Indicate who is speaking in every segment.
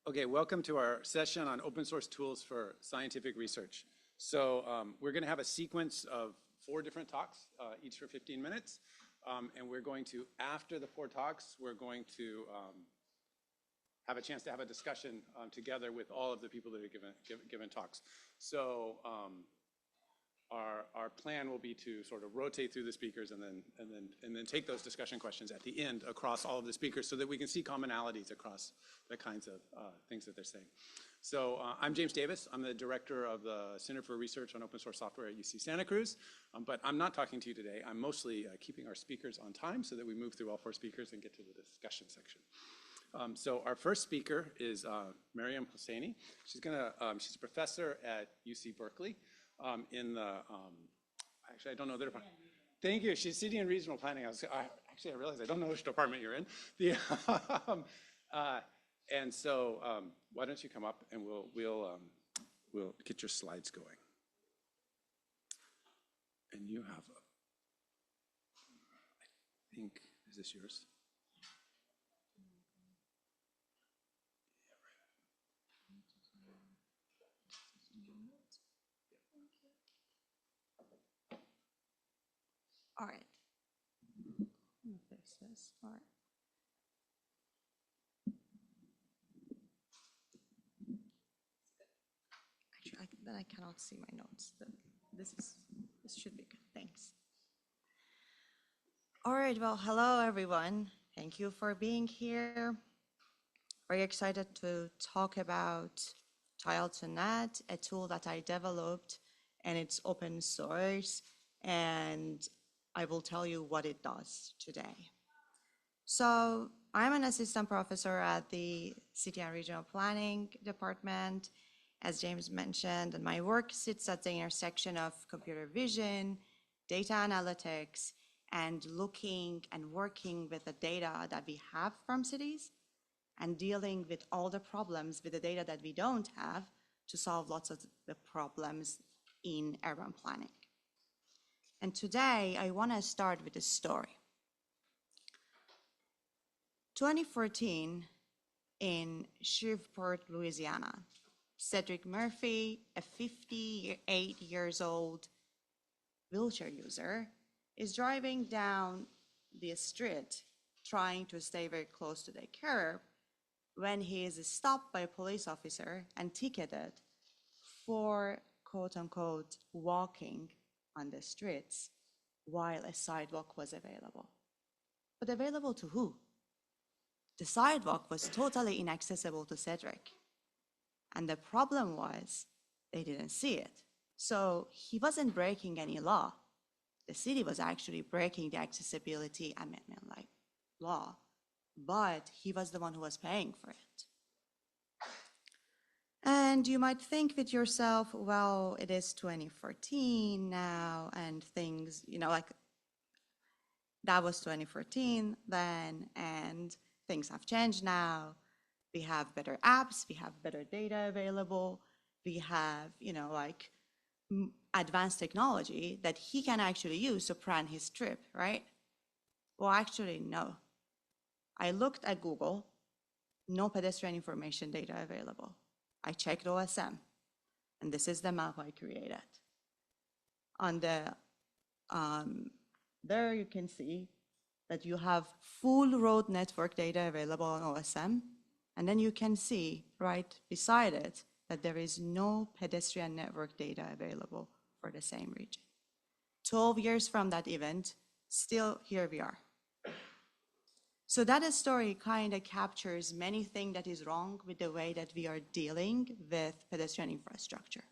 Speaker 1: Okay, welcome to our session on open source tools for scientific research. So we're going to have a sequence of 4 different talks, each for 15 minutes. And we're going to, after the 4 talks, we're going to have a chance to have a discussion together with all of the people that are given talks. So our plan will be to sort of rotate through the speakers and then take those discussion questions at the end across all of the speakers so that we can see commonalities across the kinds of things that they're saying. So I'm James Davis. I'm the director of the Center for Research on Open Source Software at UC Santa Cruz. But I'm not talking to you today. I'm mostly keeping our speakers on time so that we move through all 4 speakers and get to the discussion section. So our first speaker is Maryam Hosseini. She's a professor at UC Berkeley. Actually, I don't know the department. Thank you. She's city and regional planning. I realized I don't know which department you're in. And so why don't you come up and we'll get your slides going. And you have I think, is this yours?
Speaker 2: All right. Let me fix this. All right. Actually, then I cannot see my notes. This should be good. Thanks. All right. Well, hello everyone. Thank you for being here. Very excited to talk about Tile2Net, a tool that I developed, and it's open source. And I will tell you what it does today. So I'm an assistant professor at the City and Regional Planning Department, as James mentioned, and my work sits at the intersection of computer vision, data analytics, and looking and working with the data that we have from cities and dealing with all the problems with the data that we don't have to solve lots of the problems in urban planning. And today, I want to start with a story. 2014, in Shreveport, Louisiana, Cedric Murphy, a 58 years old wheelchair user, is driving down the street trying to stay very close to the curb when he is stopped by a police officer and ticketed for, quote unquote, walking on the streets while a sidewalk was available. But available to who? The sidewalk was totally inaccessible to Cedric. And the problem was they didn't see it. So he wasn't breaking any law. The city was actually breaking the accessibility amendment law, but he was the one who was paying for it. And you might think with yourself, well, it is 2014 now, and things, like that was 2014 then, and things have changed now. We have better apps, we have better data available, we have, advanced technology that he can actually use to plan his trip, right? Well, actually, no. I looked at Google, no pedestrian information data available. I checked OSM, and this is the map I created. On the, there you can see that you have full road network data available on OSM, and then you can see right beside it that there is no pedestrian network data available for the same region. 12 years from that event, still here we are. So that story kind of captures many things that is wrong with the way that we are dealing with pedestrian infrastructure.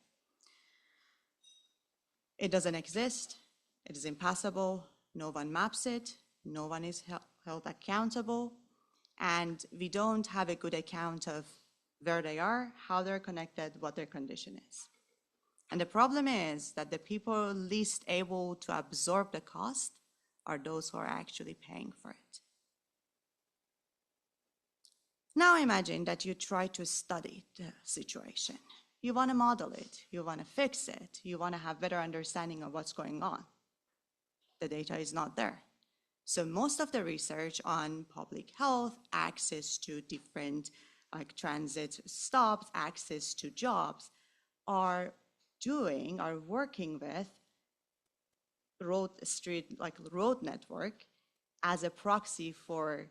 Speaker 2: It doesn't exist, it is impassable, no one maps it, no one is held accountable, and we don't have a good account of where they are, how they're connected, what their condition is. And the problem is that the people least able to absorb the cost are those who are actually paying for it. Now imagine that you try to study the situation. You want to model it, you want to fix it, you want to have better understanding of what's going on. The data is not there. So most of the research on public health, access to different like transit stops, access to jobs, are working with road network as a proxy for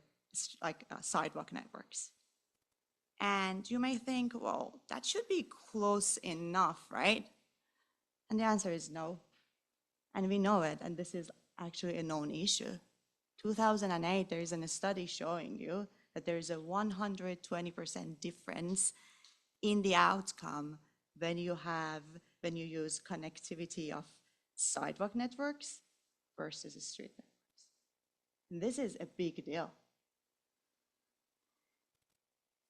Speaker 2: sidewalk networks. And you may think, well, that should be close enough, right? And the answer is no. And we know it, and this is actually a known issue. 2008, there is a study showing you that there is a 120% difference in the outcome when you use connectivity of sidewalk networks versus street networks. And this is a big deal.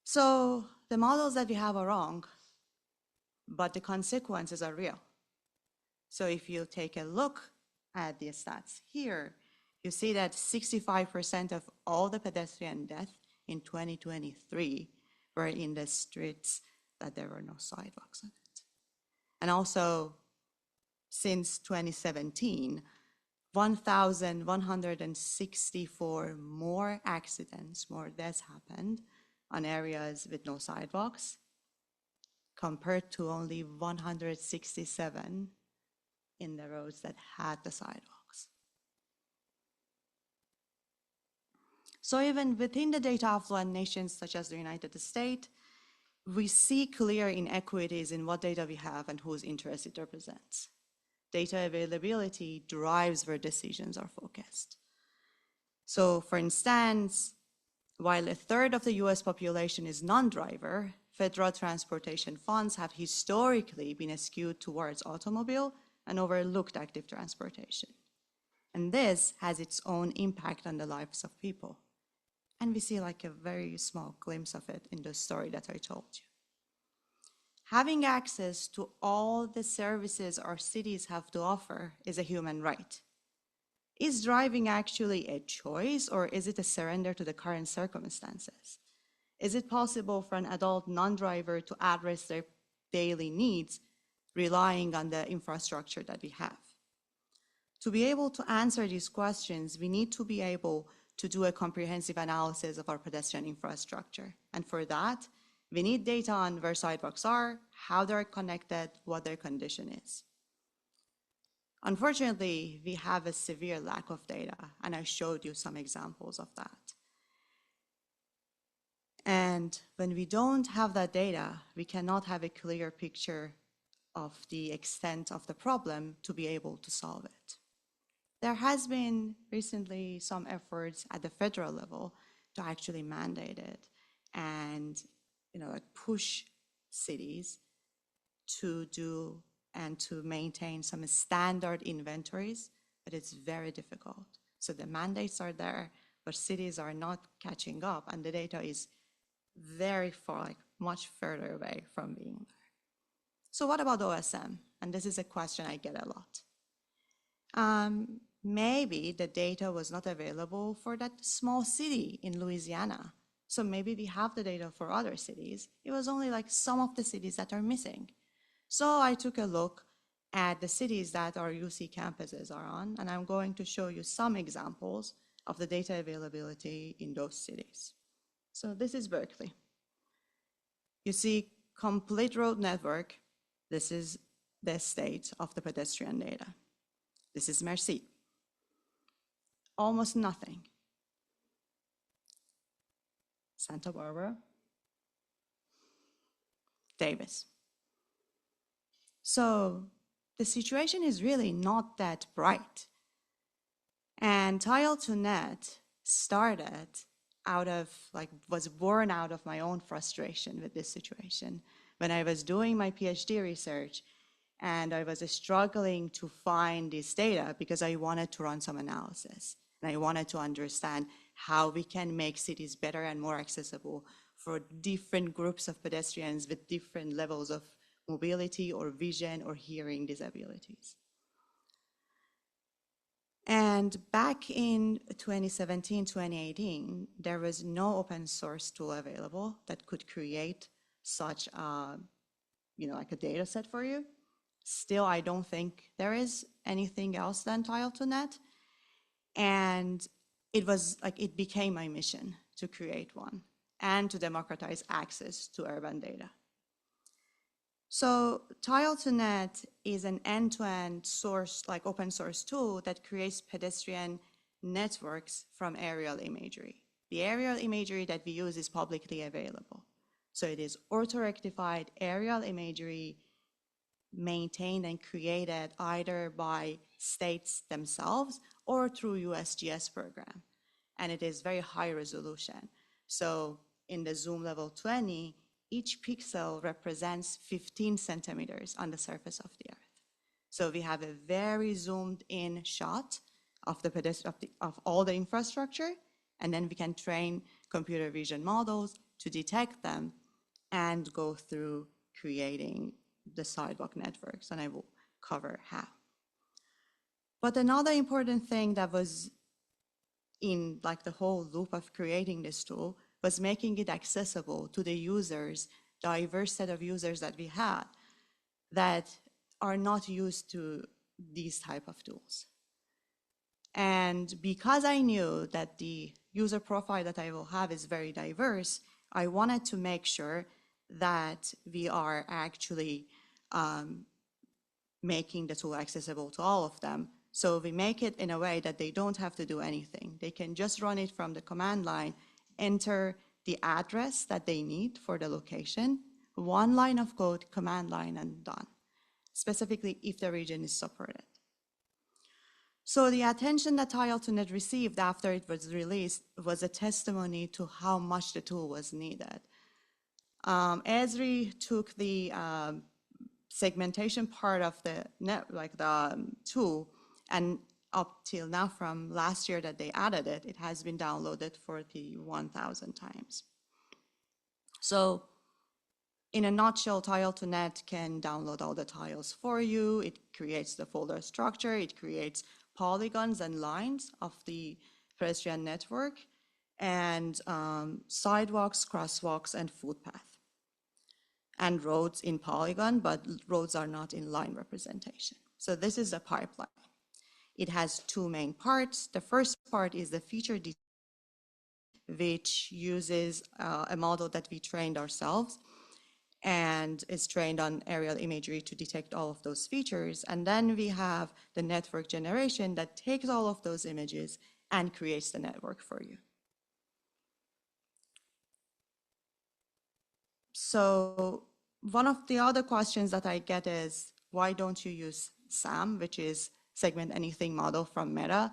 Speaker 2: So the models that we have are wrong, but the consequences are real. So if you take a look at the stats here, you see that 65% of all the pedestrian deaths in 2023 were in the streets that there were no sidewalks on it. And also, since 2017, 1,164 more accidents, more deaths happened on areas with no sidewalks, compared to only 167 in the roads that had the sidewalks. So even within the data affluent nations such as the United States, we see clear inequities in what data we have and whose interest it represents. Data availability drives where decisions are focused. So for instance, while a third of the US population is non-driver, federal transportation funds have historically been skewed towards automobile and overlooked active transportation. And this has its own impact on the lives of people. And we see like a very small glimpse of it in the story that I told you. Having access to all the services our cities have to offer is a human right. Is driving actually a choice, or is it a surrender to the current circumstances? Is it possible for an adult non-driver to address their daily needs relying on the infrastructure that we have? To be able to answer these questions, we need to be able to do a comprehensive analysis of our pedestrian infrastructure. And for that, we need data on where sidewalks are, how they're connected, what their condition is. Unfortunately, we have a severe lack of data, and I showed you some examples of that. And when we don't have that data, we cannot have a clear picture of the extent of the problem to be able to solve it. There has been recently some efforts at the federal level to actually mandate it and push cities to do and to maintain some standard inventories, but it's very difficult. So the mandates are there, but cities are not catching up, and the data is very far, much further away from being there. So what about OSM? And this is a question I get a lot. Maybe the data was not available for that small city in Louisiana. So maybe we have the data for other cities. It was only like some of the cities that are missing. So I took a look at the cities that our UC campuses are on, and I'm going to show you some examples of the data availability in those cities. So this is Berkeley. You see complete road network. This is the state of the pedestrian data. This is Merci. Almost nothing. Santa Barbara, Davis. So the situation is really not that bright. And Tile2Net started was born out of my own frustration with this situation. When I was doing my PhD research and I was struggling to find this data because I wanted to run some analysis and I wanted to understand how we can make cities better and more accessible for different groups of pedestrians with different levels of mobility or vision or hearing disabilities. And back in 2017, 2018, there was no open source tool available that could create such a, like a data set for you. Still, I don't think there is anything else than Tile2Net. And it was like, it became my mission to create one. and to democratize access to urban data. So Tile2Net is an end-to-end source, like open source tool that creates pedestrian networks from aerial imagery. The aerial imagery that we use is publicly available. So it is auto-rectified aerial imagery maintained and created either by states themselves or through USGS program. And it is very high resolution. So in the zoom level 20, each pixel represents 15 centimeters on the surface of the Earth. So we have a very zoomed in shot of all the infrastructure, and then we can train computer vision models to detect them and go through creating the sidewalk networks, and I will cover how. But another important thing that was in like the whole loop of creating this tool was making it accessible to the users, diverse set of users that we had that are not used to these type of tools. And because I knew that the user profile that I will have is very diverse, I wanted to make sure that we are actually making the tool accessible to all of them. So we make it in a way that they don't have to do anything. They can just run it from the command line, enter the address that they need for the location, one line of code, command line, and done, specifically if the region is supported. So the attention that Tile2Net received after it was released was a testimony to how much the tool was needed. Esri took the segmentation part of the tool, and up till now, from last year that they added it, it has been downloaded 41,000 times. So in a nutshell, Tile2Net can download all the tiles for you. It creates the folder structure. It creates polygons and lines of the pedestrian network, and sidewalks, crosswalks, and footpath. And roads in polygon, but roads are not in line representation. So this is a pipeline. It has two main parts. The first part is the feature detail, which uses a model that we trained ourselves and is trained on aerial imagery to detect all of those features. And then we have the network generation that takes all of those images and creates the network for you. So one of the other questions that I get is, why don't you use SAM, which is Segment Anything model from Meta?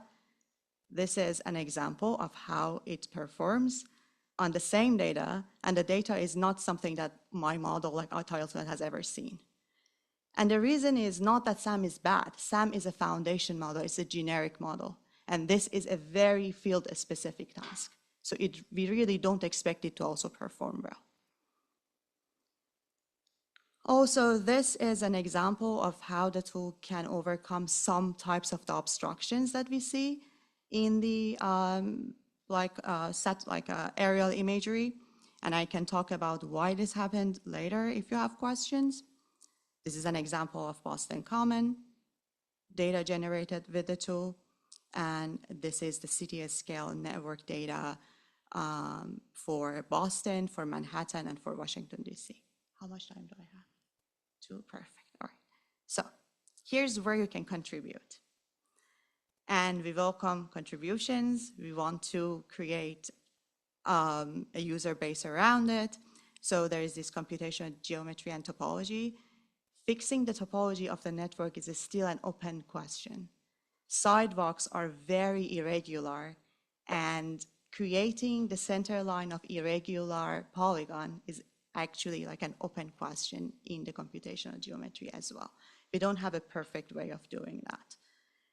Speaker 2: This is an example of how it performs on the same data, and the data is not something that my model, like our Tile2Net, has ever seen. And the reason is not that SAM is bad. SAM is a foundation model, it's a generic model, and this is a very field-specific task. So we really don't expect it to also perform well. Also, this is an example of how the tool can overcome some types of the obstructions that we see in the aerial imagery. And I can talk about why this happened later if you have questions. This is an example of Boston Common, data generated with the tool. And this is the city scale network data for Boston, for Manhattan, and for Washington, DC. How much time do I have? 2, perfect, all right. So here's where you can contribute. And we welcome contributions. We want to create a user base around it. So there is this computational geometry and topology. Fixing the topology of the network is still an open question. Sidewalks are very irregular, and creating the center line of irregular polygon is actually like an open question in the computational geometry as well. We don't have a perfect way of doing that.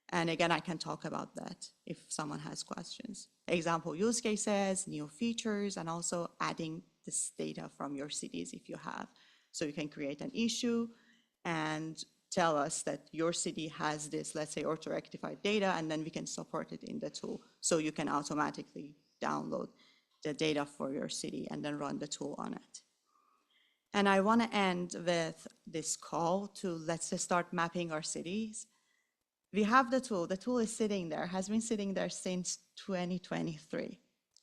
Speaker 2: And again, I can talk about that if someone has questions. Example use cases, new features, and also adding this data from your cities if you have. So you can create an issue and tell us that your city has this, let's say, auto-rectified data, and then we can support it in the tool. So you can automatically download the data for your city and then run the tool on it. And I want to end with this call to let's just start mapping our cities. We have the tool. The tool is sitting there, has been sitting there since 2023.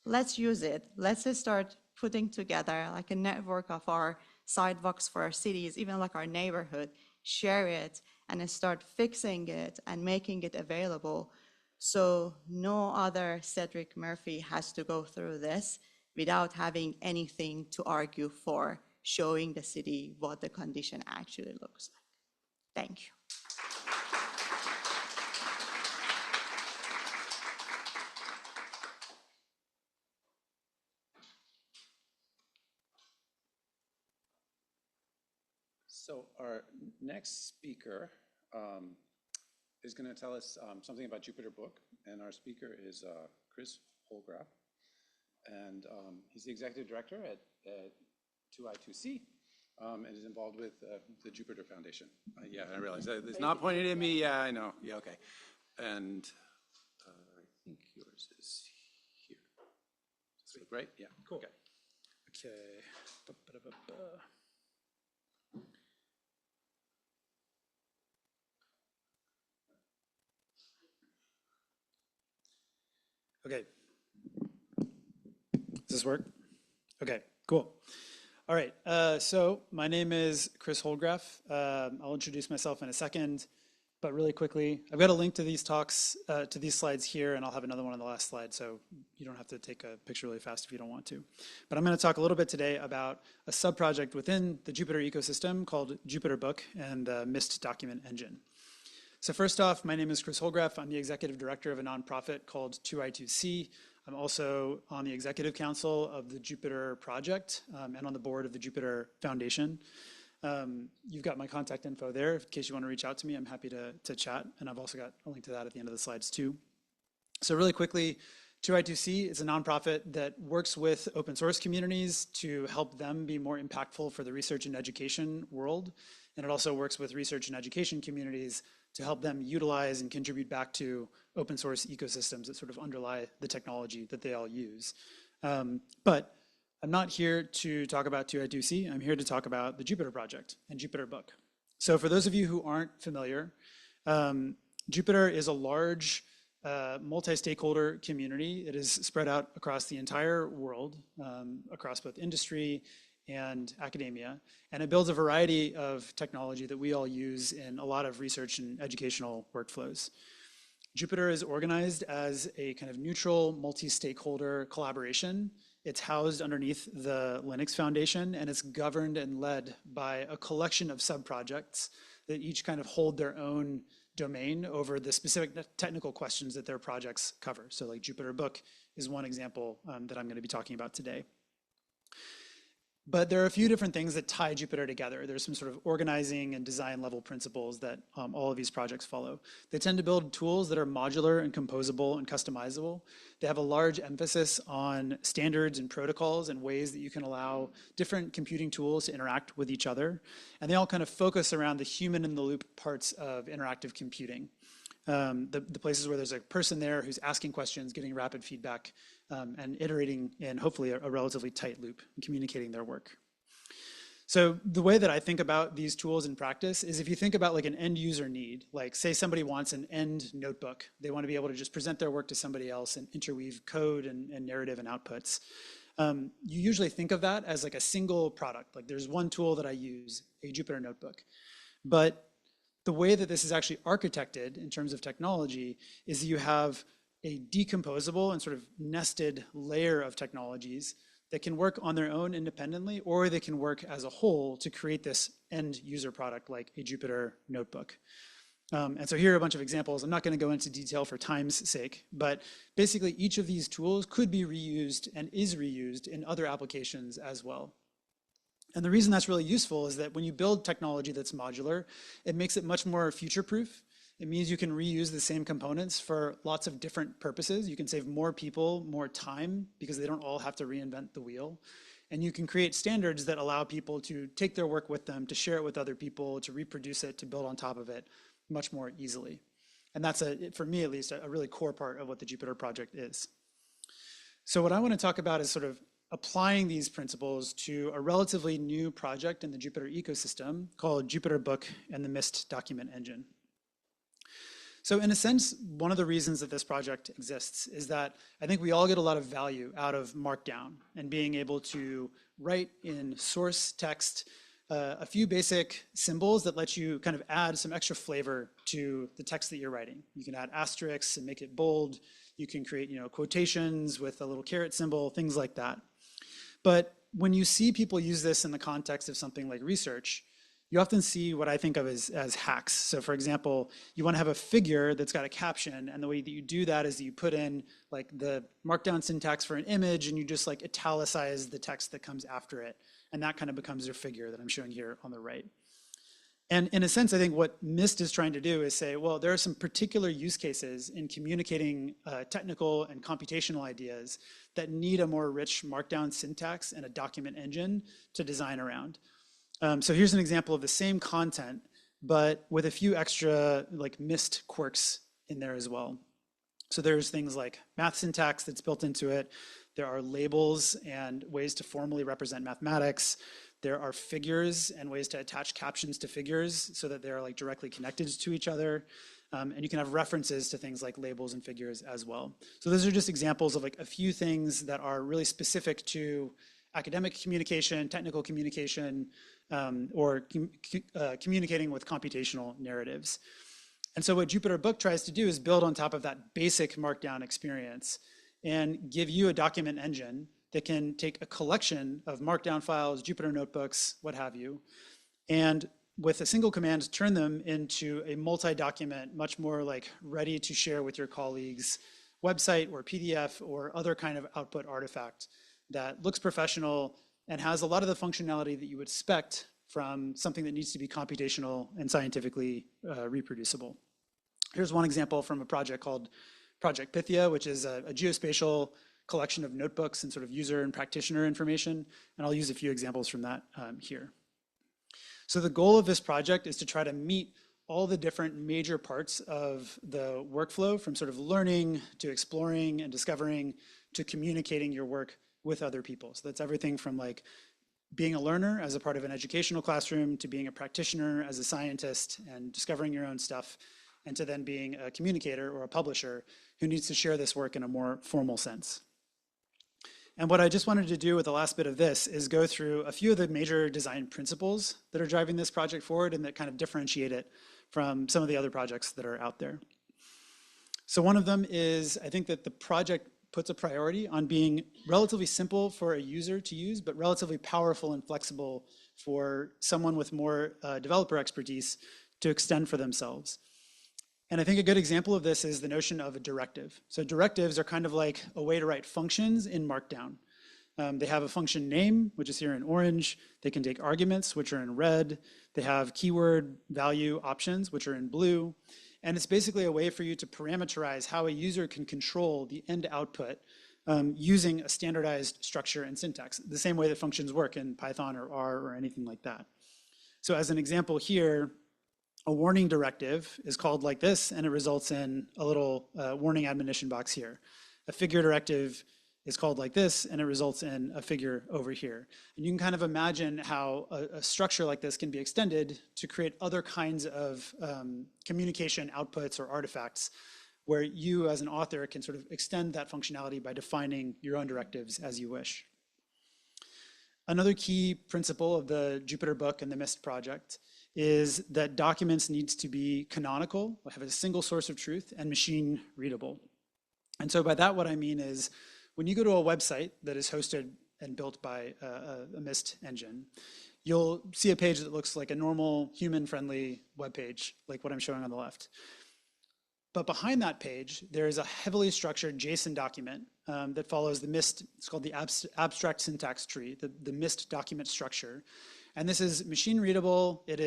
Speaker 2: Let's use it. Let's just start putting together like a network of our sidewalks for our cities, even like our neighborhood, share it and then start fixing it and making it available. So no other Cedric Murphy has to go through this without having anything to argue for, showing the city what the condition actually looks like. Thank you.
Speaker 1: So our next speaker is going to tell us something about Jupyter Book, and our speaker is Chris Holdgraf, and he's the executive director at 2I2C, and is involved with the Jupyter Foundation. Yeah, I realize that it's not pointed at me. Yeah, I know. Yeah, okay. And I think yours is here. Sweet. Right? Yeah.
Speaker 3: Cool.
Speaker 1: Okay.
Speaker 3: Okay. Does this work? Okay, cool. All right, so my name is Chris Holdgraf. I'll introduce myself in a second, but really quickly, I've got a link to these talks, to these slides here, and I'll have another one on the last slide, so you don't have to take a picture really fast if you don't want to. But I'm gonna talk a little bit today about a sub-project within the Jupyter ecosystem called Jupyter Book and the MIST document engine. So first off, my name is Chris Holdgraf. I'm the executive director of a nonprofit called 2I2C. I'm also on the executive council of the Jupyter project and on the board of the Jupyter Foundation. You've got my contact info there. In case you want to reach out to me, I'm happy to chat. And I've also got a link to that at the end of the slides too. So really quickly, 2I2C is a nonprofit that works with open source communities to help them be more impactful for the research and education world. And it also works with research and education communities to help them utilize and contribute back to open source ecosystems that sort of underlie the technology that they all use. But I'm not here to talk about 2I2C. I'm here to talk about the Jupyter project and Jupyter Book. So for those of you who aren't familiar, Jupyter is a large multi-stakeholder community. It is spread out across the entire world, across both industry and academia, and it builds a variety of technology that we all use in a lot of research and educational workflows. Jupyter is organized as a kind of neutral multi-stakeholder collaboration. It's housed underneath the Linux Foundation, and it's governed and led by a collection of sub-projects that each kind of hold their own domain over the specific technical questions that their projects cover. So like Jupyter Book is one example that I'm going to be talking about today. But there are a few different things that tie Jupyter together. There's some sort of organizing and design level principles that all of these projects follow. They tend to build tools that are modular and composable and customizable. They have a large emphasis on standards and protocols and ways that you can allow different computing tools to interact with each other. And they all kind of focus around the human in the loop parts of interactive computing. The places where there's a person there who's asking questions, getting rapid feedback, and iterating in hopefully a relatively tight loop and communicating their work. So the way that I think about these tools in practice is if you think about like an end user need, like say somebody wants an end notebook, they want to be able to just present their work to somebody else and interweave code and narrative and outputs. You usually think of that as like a single product, like there's one tool that I use, a Jupyter notebook. But the way that this is actually architected in terms of technology is that you have a decomposable and sort of nested layer of technologies that can work on their own independently, or they can work as a whole to create this end user product like a Jupyter notebook. And so here are a bunch of examples. I'm not going to go into detail for time's sake, but basically each of these tools could be reused and is reused in other applications as well. And the reason that's really useful is that when you build technology that's modular, it makes it much more future-proof. It means you can reuse the same components for lots of different purposes. You can save more people, more time, because they don't all have to reinvent the wheel. And you can create standards that allow people to take their work with them, to share it with other people, to reproduce it, to build on top of it much more easily. And that's, for me at least, a really core part of what the Jupyter project is. So what I want to talk about is sort of applying these principles to a relatively new project in the Jupyter ecosystem called Jupyter Book and the MIST document engine. So in a sense, one of the reasons that this project exists is that I think we all get a lot of value out of Markdown and being able to write in source text a few basic symbols that let you kind of add some extra flavor to the text that you're writing. You can add asterisks and make it bold. You can create, quotations with a little caret symbol, things like that. But when you see people use this in the context of something like research, you often see what I think of as hacks. So for example, you want to have a figure that's got a caption, and the way that you do that is you put in like the Markdown syntax for an image, and you just like italicize the text that comes after it. And that kind of becomes your figure that I'm showing here on the right. And in a sense, I think what MIST is trying to do is say, well, there are some particular use cases in communicating technical and computational ideas that need a more rich Markdown syntax and a document engine to design around. So here's an example of the same content, but with a few extra like MIST quirks in there as well. So there's things like math syntax that's built into it. There are labels and ways to formally represent mathematics. There are figures and ways to attach captions to figures so that they're like directly connected to each other. And you can have references to things like labels and figures as well. So those are just examples of like a few things that are really specific to academic communication, technical communication, or communicating with computational narratives. And so what Jupyter Book tries to do is build on top of that basic Markdown experience and give you a document engine that can take a collection of Markdown files, Jupyter notebooks, what have you, and with a single command, turn them into a multi-document, much more like ready to share with your colleagues website or PDF or other kind of output artifact that looks professional and has a lot of the functionality that you would expect from something that needs to be computational and scientifically reproducible. Here's one example from a project called Project Pythia, which is a geospatial collection of notebooks and sort of user and practitioner information. And I'll use a few examples from that here. So the goal of this project is to try to meet all the different major parts of the workflow, from sort of learning to exploring and discovering to communicating your work with other people. So that's everything from like being a learner as a part of an educational classroom to being a practitioner as a scientist and discovering your own stuff, and to then being a communicator or a publisher who needs to share this work in a more formal sense. And what I just wanted to do with the last bit of this is go through a few of the major design principles that are driving this project forward and that kind of differentiate it from some of the other projects that are out there. So one of them is, I think that the project puts a priority on being relatively simple for a user to use, but relatively powerful and flexible for someone with more developer expertise to extend for themselves. And I think a good example of this is the notion of a directive. So directives are kind of like a way to write functions in Markdown. They have a function name, which is here in orange. They can take arguments, which are in red. They have keyword value options, which are in blue. And it's basically a way for you to parameterize how a user can control the end output using a standardized structure and syntax, the same way that functions work in Python or R or anything like that. So as an example here, a warning directive is called like this, and it results in a little warning admonition box here. A figure directive is called like this, and it results in a figure over here. And you can kind of imagine how a structure like this can be extended to create other kinds of communication outputs or artifacts where you as an author can sort of extend that functionality by defining your own directives as you wish. Another key principle of the Jupyter Book and the MIST project is that documents needs to be canonical, have a single source of truth, and machine readable. And so by that, what I mean is when you go to a website that is hosted and built by a MIST engine, you'll see a page that looks like a normal human-friendly web page, like what I'm showing on the left. But behind that page, there is a heavily structured JSON document that follows the MIST, it's called the abstract syntax tree, the MIST document structure. And this is machine readable. It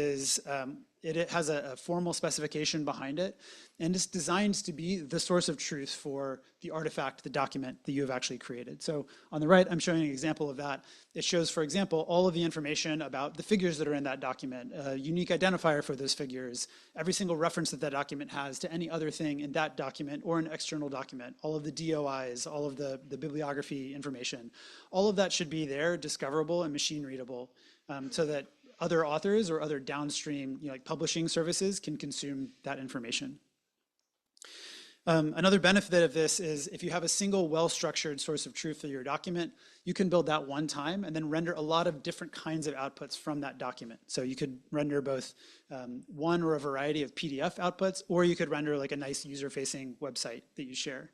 Speaker 3: has a formal specification behind it, and it's designed to be the source of truth for the artifact, the document that you have actually created. So on the right, I'm showing an example of that. It shows, for example, all of the information about the figures that are in that document, a unique identifier for those figures, every single reference that that document has to any other thing in that document or an external document, all of the DOIs, all of the bibliography information. All of that should be there, discoverable and machine readable, so that other authors or other downstream like publishing services can consume that information. Another benefit of this is if you have a single well-structured source of truth for your document, you can build that one time and then render a lot of different kinds of outputs from that document. So you could render both one or a variety of PDF outputs, or you could render like a nice user-facing website that you share.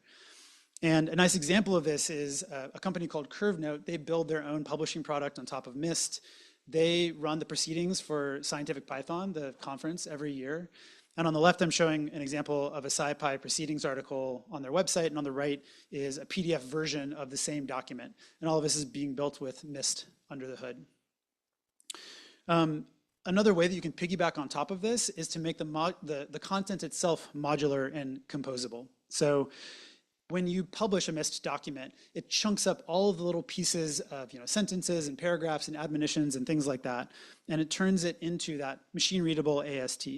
Speaker 3: And a nice example of this is a company called CurveNote. They build their own publishing product on top of Mist. They run the proceedings for Scientific Python, the conference, every year. And on the left, I'm showing an example of a SciPy proceedings article on their website, and on the right is a PDF version of the same document. And all of this is being built with Mist under the hood. Another way that you can piggyback on top of this is to make the content itself modular and composable. So when you publish a Mist document, it chunks up all of the little pieces of sentences and paragraphs and admonitions and things like that, and it turns it into that machine-readable AST.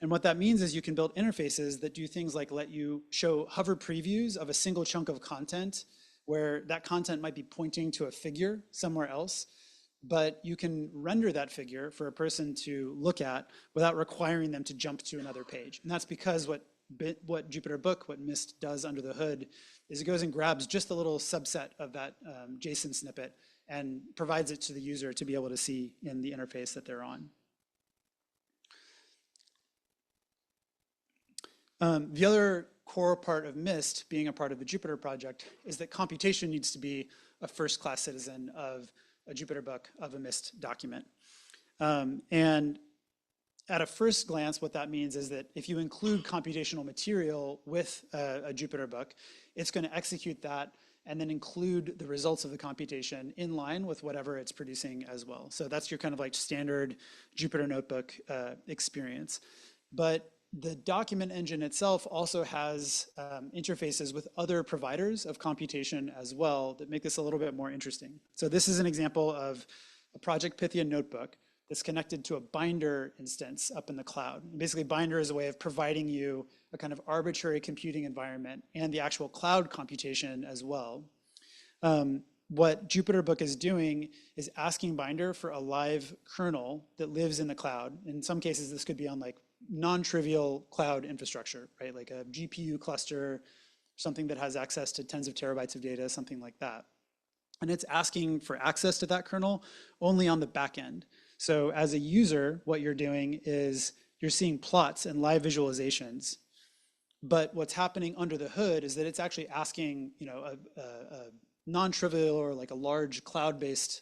Speaker 3: And what that means is you can build interfaces that do things like let you show hover previews of a single chunk of content where that content might be pointing to a figure somewhere else, but you can render that figure for a person to look at without requiring them to jump to another page. And that's because what Jupyter what Mist does under the hood is it goes and grabs just a little subset of that JSON snippet and provides it to the user to be able to see in the interface that they're on. The other core part of Mist, being a part of the Jupyter project, is that computation needs to be a first-class citizen of a Jupyter book, of a Mist document. And at a first glance, what that means is that if you include computational material with a Jupyter book, it's going to execute that and then include the results of the computation in line with whatever it's producing as well. So that's your kind of like standard Jupyter notebook experience. But the document engine itself also has interfaces with other providers of computation as well that make this a little bit more interesting. So this is an example of a Project Pythia notebook that's connected to a Binder instance up in the cloud. And basically, Binder is a way of providing you a kind of arbitrary computing environment and the actual cloud computation as well. What Jupyter is doing is asking Binder for a live kernel that lives in the cloud. In some cases, this could be on like non-trivial cloud infrastructure, right? Like a GPU cluster, something that has access to tens of terabytes of data, something like that. And it's asking for access to that kernel only on the back end. So as a user, what you're doing is you're seeing plots and live visualizations. But what's happening under the hood is that it's actually asking, a non-trivial or like a large cloud-based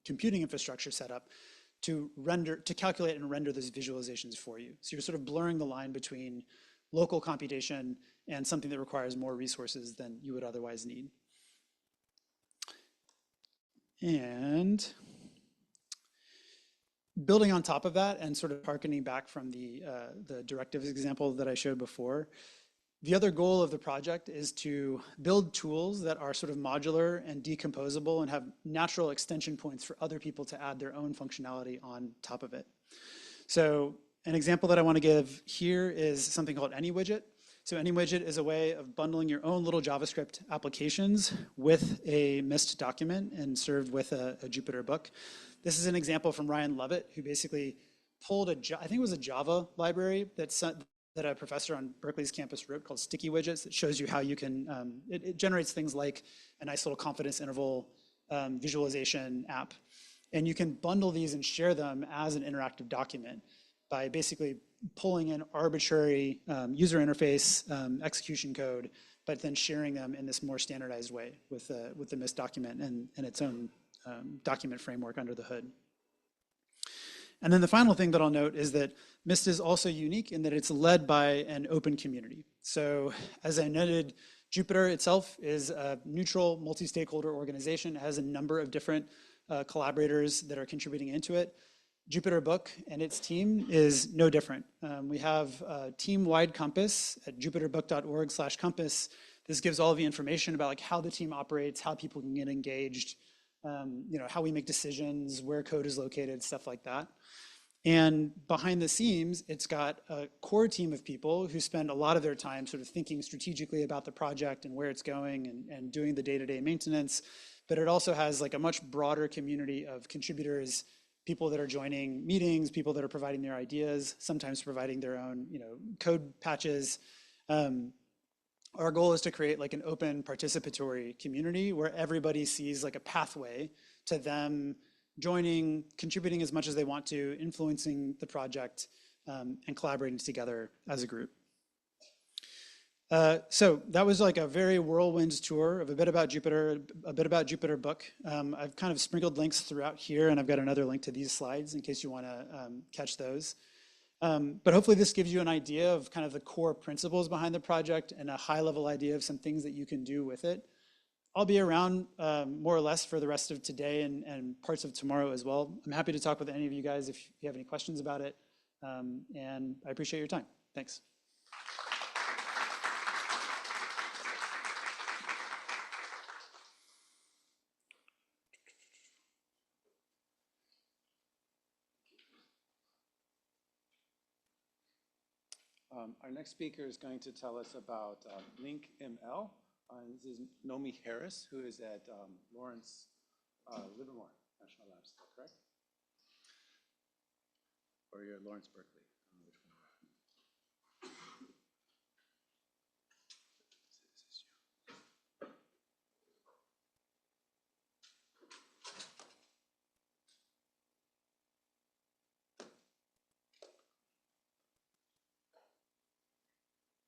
Speaker 3: computing infrastructure setup to calculate and render those visualizations for you. So you're sort of blurring the line between local computation and something that requires more resources than you would otherwise need. And building on top of that and sort of harkening back from the directives example that I showed before, the other goal of the project is to build tools that are sort of modular and decomposable and have natural extension points for other people to add their own functionality on top of it. So an example that I want to give here is something called AnyWidget. So AnyWidget is a way of bundling your own little JavaScript applications with a Mist document and served with a Jupyter book. This is an example from Ryan Lovett, who basically pulled I think it was a Java library that a professor on Berkeley's campus wrote called Sticky Widgets that shows you how you can, it generates things like a nice little confidence interval visualization app. And you can bundle these and share them as an interactive document by basically pulling in arbitrary user interface execution code, but then sharing them in this more standardized way with the Mist document and its own document framework under the hood. And then the final thing that I'll note is that Mist is also unique in that it's led by an open community. So as I noted, Jupyter itself is a neutral multi-stakeholder organization. It has a number of different collaborators that are contributing into it. Jupyter Book and its team is no different. We have a team-wide compass at jupyterbook.org/compass. This gives all of the information about like how the team operates, how people can get engaged, how we make decisions, where code is located, stuff like that. And behind the scenes, it's got a core team of people who spend a lot of their time sort of thinking strategically about the project and where it's going and doing the day-to-day maintenance. But it also has like a much broader community of contributors, people that are joining meetings, people that are providing their ideas, sometimes providing their own code patches. Our goal is to create like an open participatory community where everybody sees like a pathway to them joining, contributing as much as they want to, influencing the project, and collaborating together as a group. So that was like a very whirlwind tour of a bit about Jupyter, a bit about Jupyter book. I've kind of sprinkled links throughout here, and I've got another link to these slides in case you want to catch those. But hopefully this gives you an idea of kind of the core principles behind the project and a high-level idea of some things that you can do with it. I'll be around more or less for the rest of today and parts of tomorrow as well. I'm happy to talk with any of you guys if you have any questions about it. And I appreciate your time. Thanks.
Speaker 1: Our next speaker is going to tell us about LinkML. This is Nomi Harris, who is at Lawrence Livermore National Labs, correct? Or you're at Lawrence Berkeley? I don't know which one.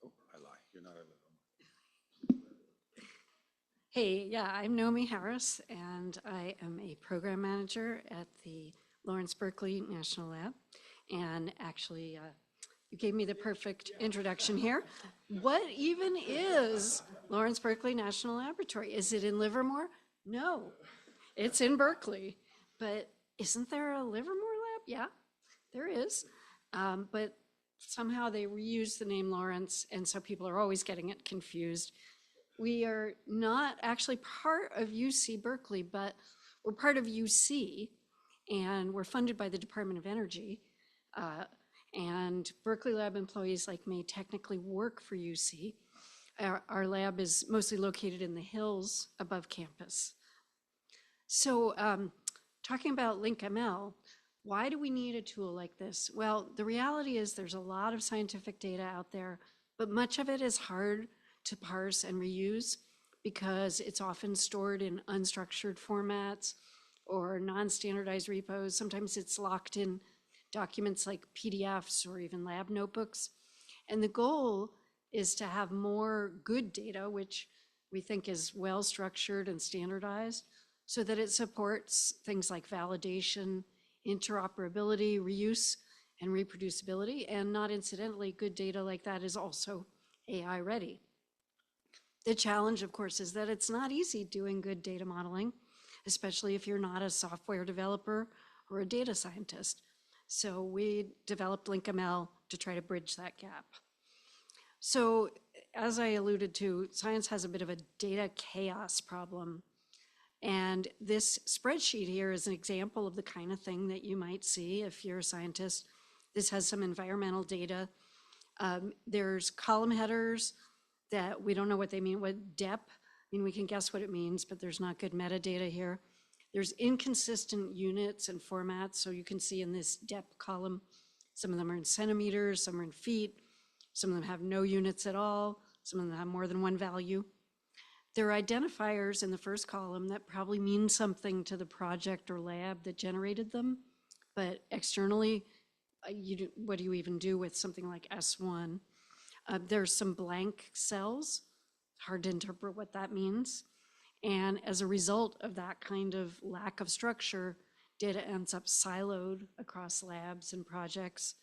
Speaker 1: Oh, I lie. You're not at Livermore.
Speaker 4: Hey, yeah, I'm Nomi Harris, and I am a program manager at the Lawrence Berkeley National Lab. And actually, you gave me the perfect introduction here. What even is Lawrence Berkeley National Laboratory? Is it in Livermore? No, it's in Berkeley. But isn't there a Livermore lab? Yeah, there is. But somehow they reuse the name Lawrence, and so people are always getting it confused. We are not actually part of UC Berkeley, but we're part of UC, and we're funded by the Department of Energy. And Berkeley Lab employees like me technically work for UC. Our lab is mostly located in the hills above campus. So talking about LinkML, why do we need a tool like this? Well, the reality is there's a lot of scientific data out there, but much of it is hard to parse and reuse because it's often stored in unstructured formats or non-standardized repos. Sometimes it's locked in documents like PDFs or even lab notebooks. And the goal is to have more good data, which we think is well-structured and standardized, so that it supports things like validation, interoperability, reuse, and reproducibility. And not incidentally, good data like that is also AI ready. The challenge, of course, is that it's not easy doing good data modeling, especially if you're not a software developer or a data scientist. So we developed LinkML to try to bridge that gap. So as I alluded to, science has a bit of a data chaos problem. And this spreadsheet here is an example of the kind of thing that you might see if you're a scientist. This has some environmental data. There's column headers that we don't know what they mean. What dep, I mean, we can guess what it means, but there's not good metadata here. There's inconsistent units and formats. So you can see in this dep column, some of them are in centimeters, some are in feet, some of them have no units at all, some of them have more than one value. There are identifiers in the first column that probably mean something to the project or lab that generated them, but externally, what do you even do with something like S1? There's some blank cells, hard to interpret what that means. And as a result of that kind of lack of structure, data ends up siloed across labs and projects,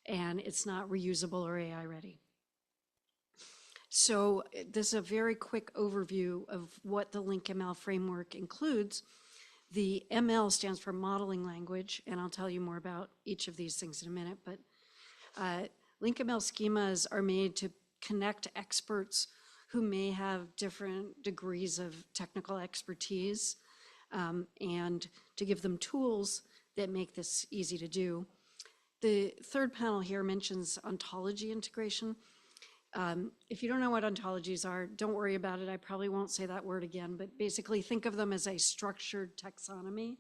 Speaker 4: and it's not reusable or AI ready. So this is a very quick overview of what the LinkML framework includes. The ML stands for modeling language, and I'll tell you more about each of these things in a minute, but LinkML schemas are made to connect experts who may have different degrees of technical expertise and to give them tools that make this easy to do. The third panel here mentions ontology integration. If you don't know what ontologies are, don't worry about it. I probably won't say that word again, but basically think of them as a structured taxonomy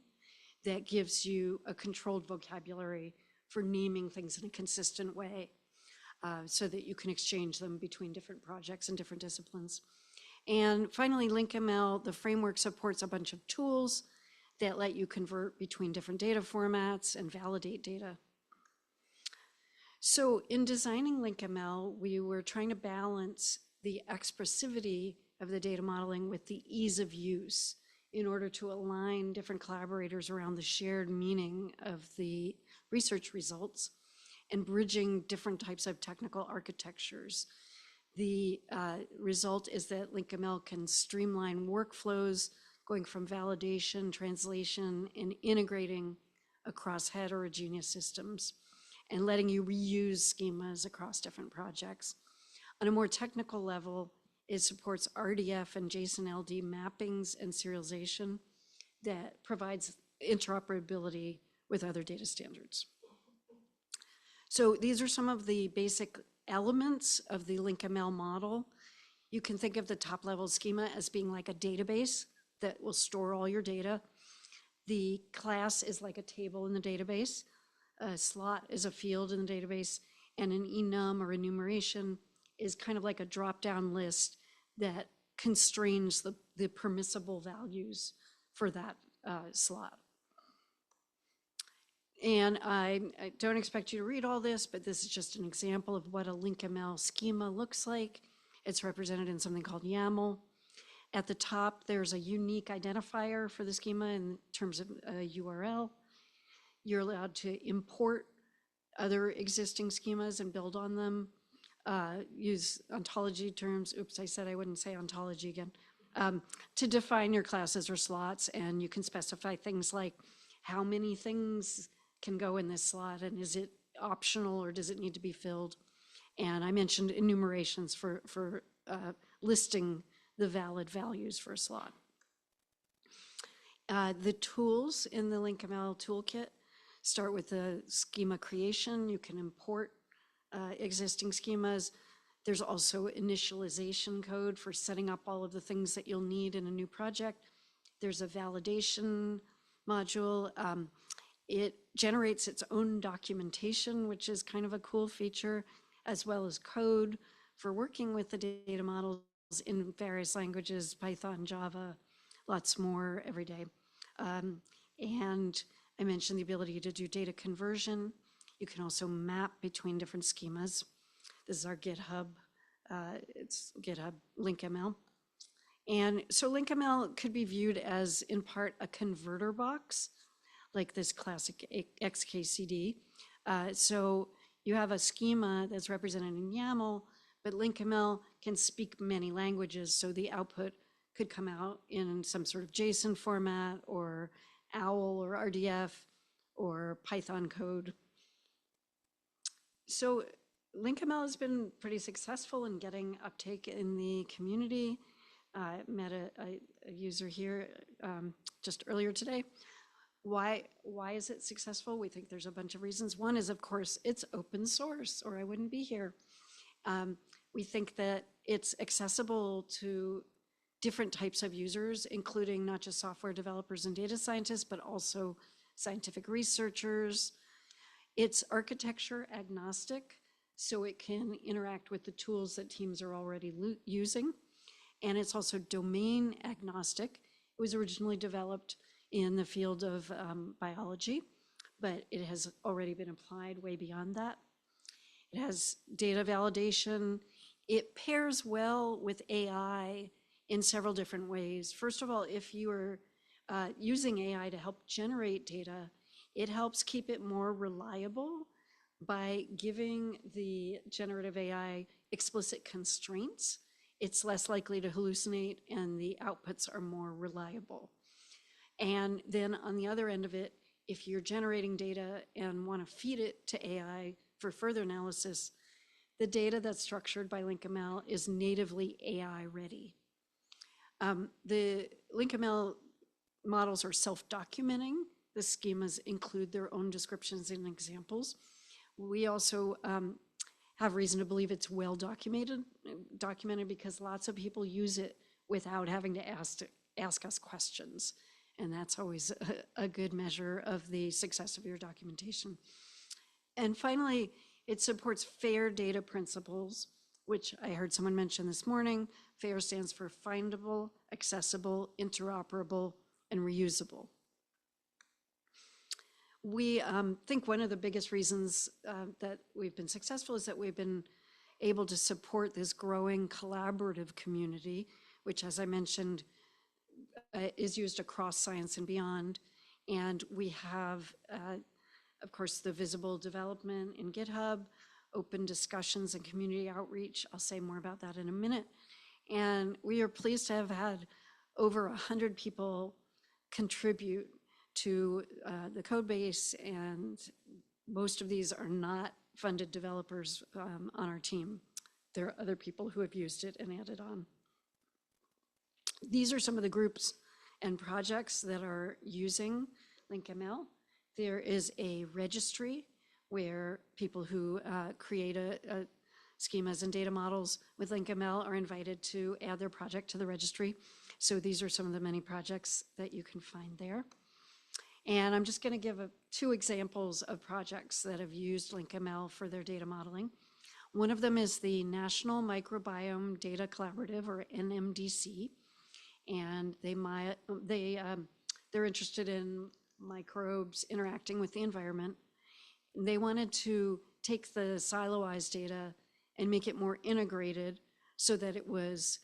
Speaker 4: that gives you a controlled vocabulary for naming things in a consistent way. so that you can exchange them between different projects and different disciplines. And finally, LinkML, the framework supports a bunch of tools that let you convert between different data formats and validate data. So in designing LinkML, we were trying to balance the expressivity of the data modeling with the ease of use in order to align different collaborators around the shared meaning of the research results and bridging different types of technical architectures. The result is that LinkML can streamline workflows going from validation, translation, and integrating across heterogeneous systems and letting you reuse schemas across different projects. On a more technical level, it supports RDF and JSON LD mappings and serialization that provides interoperability with other data standards. So these are some of the basic elements of the LinkML model. You can think of the top level schema as being like a database that will store all your data. The class is like a table in the database. A slot is a field in the database, and an enum or enumeration is kind of like a drop-down list that constrains the permissible values for that slot. And I don't expect you to read all this, but this is just an example of what a LinkML schema looks like. It's represented in something called YAML. At the top, there's a unique identifier for the schema in terms of a URL. You're allowed to import other existing schemas and build on them. Use ontology terms. Oops, I said I wouldn't say ontology again. To define your classes or slots, and you can specify things like how many things can go in this slot, and is it optional or does it need to be filled? And I mentioned enumerations for listing the valid values for a slot. The tools in the LinkML toolkit start with the schema creation. You can import existing schemas. There's also initialization code for setting up all of the things that you'll need in a new project. There's a validation module. It generates its own documentation, which is kind of a cool feature, as well as code for working with the data models in various languages, Python, Java, lots more every day. And I mentioned the ability to do data conversion. You can also map between different schemas. This is our GitHub. It's GitHub LinkML. And so LinkML could be viewed as, in part, a converter box, like this classic XKCD. So you have a schema that's represented in YAML, but LinkML can speak many languages, so the output could come out in some sort of JSON format, or OWL, or RDF, or Python code. So LinkML has been pretty successful in getting uptake in the community. I met a user here just earlier today. Why is it successful? We think there's a bunch of reasons. One is, of course, it's open source, or I wouldn't be here. We think that it's accessible to different types of users, including not just software developers and data scientists, but also scientific researchers. It's architecture agnostic, so it can interact with the tools that teams are already using. And it's also domain agnostic. It was originally developed in the field of biology, but it has already been applied way beyond that. It has data validation. It pairs well with AI in several different ways. First of all, if you are using AI to help generate data, it helps keep it more reliable by giving the generative AI explicit constraints. It's less likely to hallucinate, and the outputs are more reliable. And then on the other end of it, if you're generating data and want to feed it to AI for further analysis, the data that's structured by LinkML is natively AI ready. The LinkML models are self-documenting. The schemas include their own descriptions and examples. We also have reason to believe it's well documented because lots of people use it without having to ask us questions. And that's always a good measure of the success of your documentation. And finally, It supports FAIR data principles, which I heard someone mention this morning. FAIR stands for findable, accessible, interoperable, and reusable. We think one of the biggest reasons that we've been successful is that we've been able to support this growing collaborative community, which, as I mentioned, is used across science and beyond. And we have, of course, the visible development in GitHub, open discussions and community outreach. I'll say more about that in a minute. And we are pleased to have had over 100 people contribute to the code base, and most of these are not funded developers on our team. There are other people who have used it and added on. These are some of the groups and projects that are using LinkML. There is a registry where people who create schemas and data models with LinkML are invited to add their project to the registry. So these are some of the many projects that you can find there. And I'm just going to give two examples of projects that have used LinkML for their data modeling. One of them is the National Microbiome Data Collaborative, or NMDC, and they're interested in microbes interacting with the environment. They wanted to take the siloized data and make it more integrated so that it was,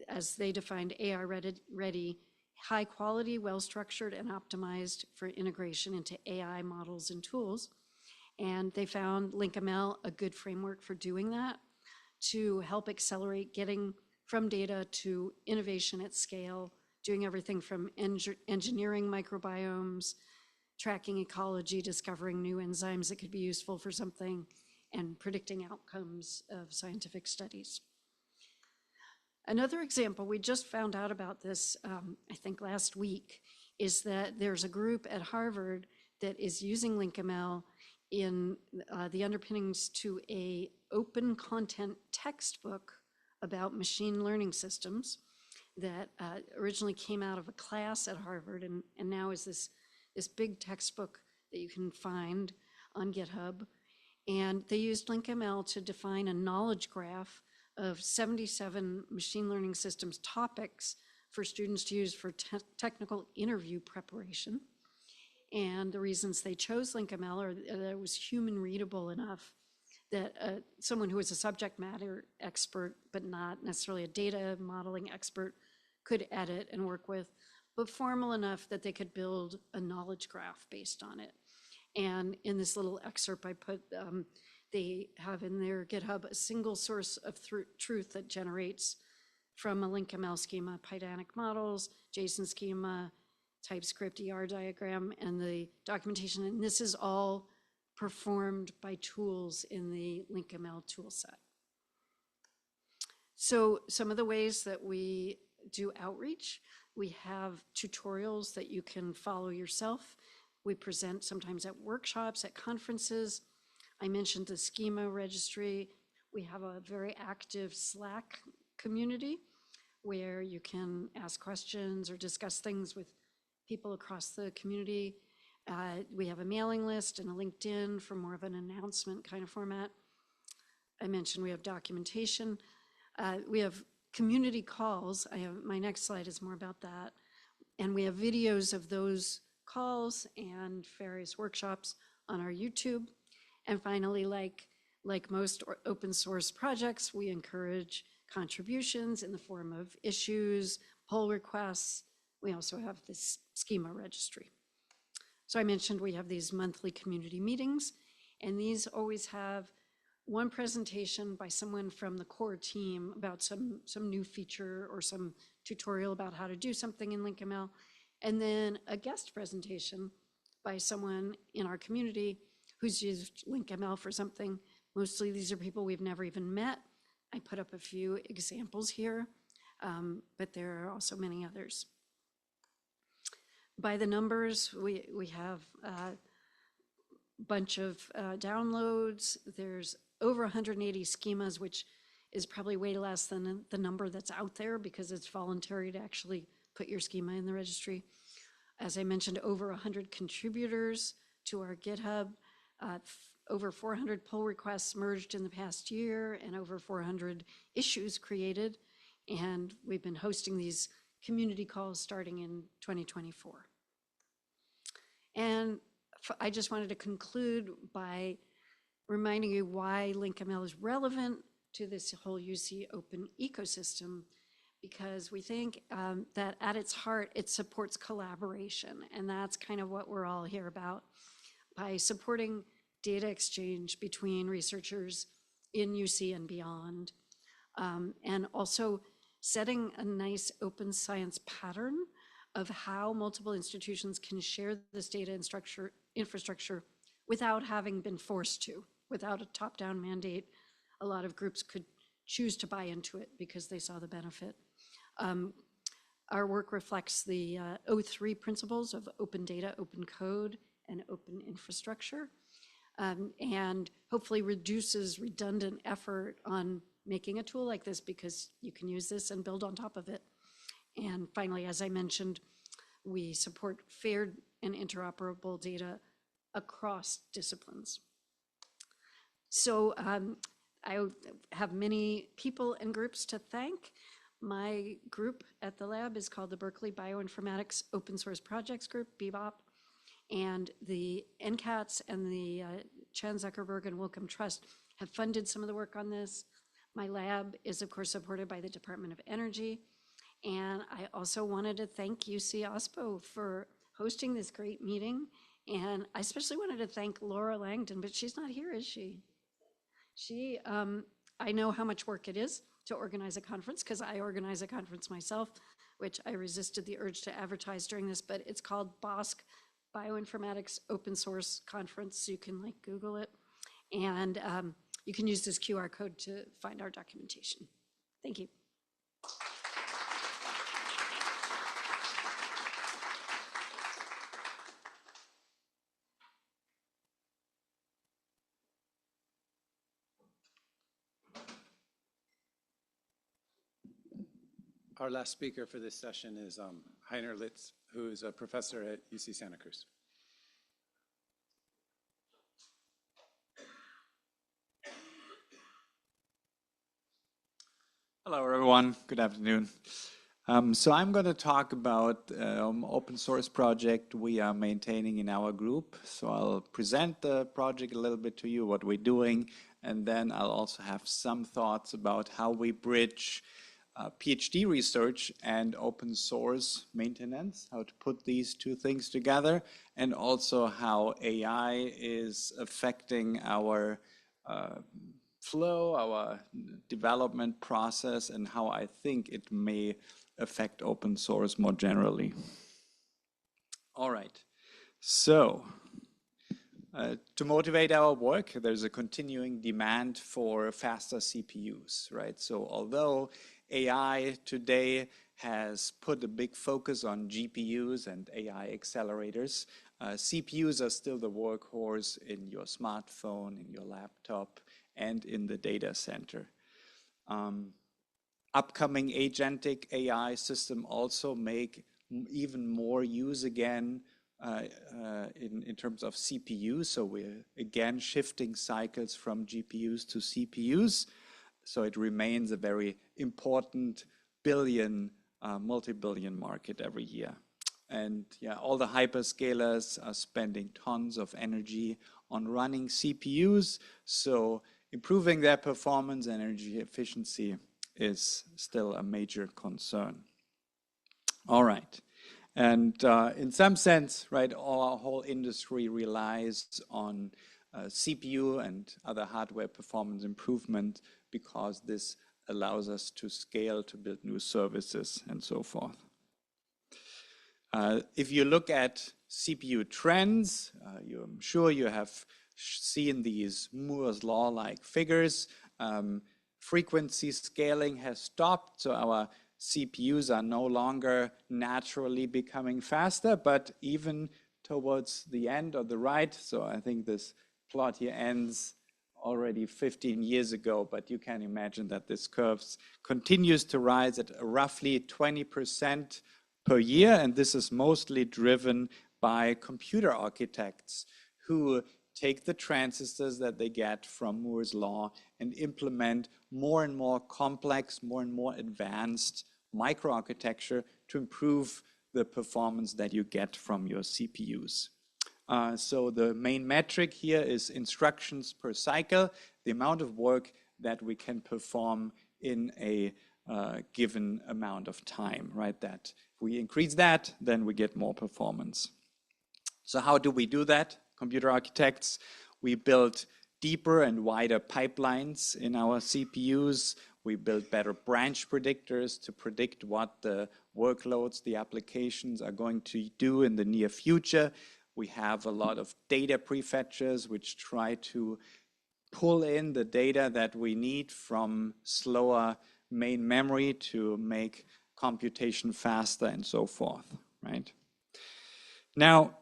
Speaker 4: as they defined, AI ready, high quality, well-structured, and optimized for integration into AI models and tools. And they found LinkML a good framework for doing that, to help accelerate getting from data to innovation at scale, doing everything from engineering microbiomes, tracking ecology, discovering new enzymes that could be useful for something, and predicting outcomes of scientific studies. Another example, we just found out about this, I think last week, is that there's a group at Harvard that is using LinkML in the underpinnings to an open content textbook about machine learning systems that originally came out of a class at Harvard and now is this big textbook that you can find on GitHub. And they used LinkML to define a knowledge graph of 77 machine learning systems topics for students to use for technical interview preparation. And the reasons they chose LinkML are that it was human readable enough that someone who is a subject matter expert, but not necessarily a data modeling expert, could edit and work with, but formal enough that they could build a knowledge graph based on it. And in this little excerpt I put, they have in their GitHub a single source of truth that generates from a LinkML schema, Pydantic models, JSON schema, TypeScript ER diagram, and the documentation. And this is all performed by tools in the LinkML toolset. So some of the ways that we do outreach, we have tutorials that you can follow yourself. We present sometimes at workshops, at conferences. I mentioned the schema registry. We have a very active Slack community where you can ask questions or discuss things with people across the community. We have a mailing list and a LinkedIn for more of an announcement kind of format. I mentioned we have documentation. We have community calls. My next slide is more about that. And we have videos of those calls and various workshops on our YouTube. And finally, like most open source projects, we encourage contributions in the form of issues, pull requests. We also have this schema registry. So I mentioned we have these monthly community meetings, and these always have one presentation by someone from the core team about some new feature or some tutorial about how to do something in LinkML, and then a guest presentation by someone in our community who's used LinkML for something. Mostly these are people we've never even met. I put up a few examples here, but there are also many others. By the numbers, we have a bunch of downloads. There's over 180 schemas, which is probably way less than the number that's out there because it's voluntary to actually put your schema in the registry. As I mentioned, over 100 contributors to our GitHub, over 400 pull requests merged in the past year and over 400 issues created. And we've been hosting these community calls starting in 2024. And I just wanted to conclude by reminding you why LinkML is relevant to this whole UC open ecosystem, because we think that at its heart, it supports collaboration. And that's kind of what we're all here about. By supporting data exchange between researchers in UC and beyond, and also setting a nice open science pattern of how multiple institutions can share this data and infrastructure without having been forced to, without a top-down mandate. A lot of groups could choose to buy into it because they saw the benefit. Our work reflects the O3 principles of open data, open code, and open infrastructure, and hopefully reduces redundant effort on making a tool like this, because you can use this and build on top of it. And finally, as I mentioned, we support fair and interoperable data across disciplines. So I have many people and groups to thank. My group at the lab is called the Berkeley Bioinformatics Open Source Projects Group, BBOP, and the NCATS and the Chan Zuckerberg and Wellcome Trust have funded some of the work on this. My lab is, of course, supported by the Department of Energy. And I also wanted to thank UC OSPO for hosting this great meeting. And I especially wanted to thank Laura Langdon, but she's not here, is she? I know how much work it is to organize a conference, because I organize a conference myself, which I resisted the urge to advertise during this, but it's called BOSC, Bioinformatics Open Source Conference. So you can Google it. And you can use this QR code to find our documentation. Thank you.
Speaker 1: Our last speaker for this session is Heiner Litz, who is a professor at UC Santa Cruz.
Speaker 5: Hello, everyone. Good afternoon. So I'm going to talk about open source project we are maintaining in our group. So I'll present the project a little bit to you, what we're doing, and then I'll also have some thoughts about how we bridge PhD research and open source maintenance, how to put these two things together, and also how AI is affecting our flow, our development process, and how I think it may affect open source more generally. All right, so to motivate our work, there's a continuing demand for faster CPUs, right? So although AI today has put a big focus on GPUs and AI accelerators, CPUs are still the workhorse in your smartphone, in your laptop, and in the data center. Upcoming agentic AI system also make even more use again in terms of CPUs. So we're again shifting cycles from GPUs to CPUs. So it remains a very important multi-billion market every year. And yeah, all the hyperscalers are spending tons of energy on running CPUs. So improving their performance and energy efficiency is still a major concern. All right. And in some sense, right, our whole industry relies on CPU and other hardware performance improvement, because this allows us to scale, to build new services, and so forth. If you look at CPU trends, I'm sure you have seen these Moore's law-like figures. Frequency scaling has stopped, so our CPUs are no longer naturally becoming faster, but even towards the end or the right, so I think this plot here ends already 15 years ago, but you can imagine that this curve continues to rise at roughly 20% per year, and this is mostly driven by computer architects who take the transistors that they get from Moore's law and implement more and more complex, more and more advanced microarchitecture to improve the performance that you get from your CPUs. So the main metric here is instructions per cycle, the amount of work that we can perform in a given amount of time, right? That if we increase that, then we get more performance. So how do we do that? Computer architects, we build deeper and wider pipelines in our CPUs. We build better branch predictors to predict what the workloads, the applications are going to do in the near future. We have a lot of data prefetchers which try to pull in the data that we need from slower main memory to make computation faster and so forth, right? Now,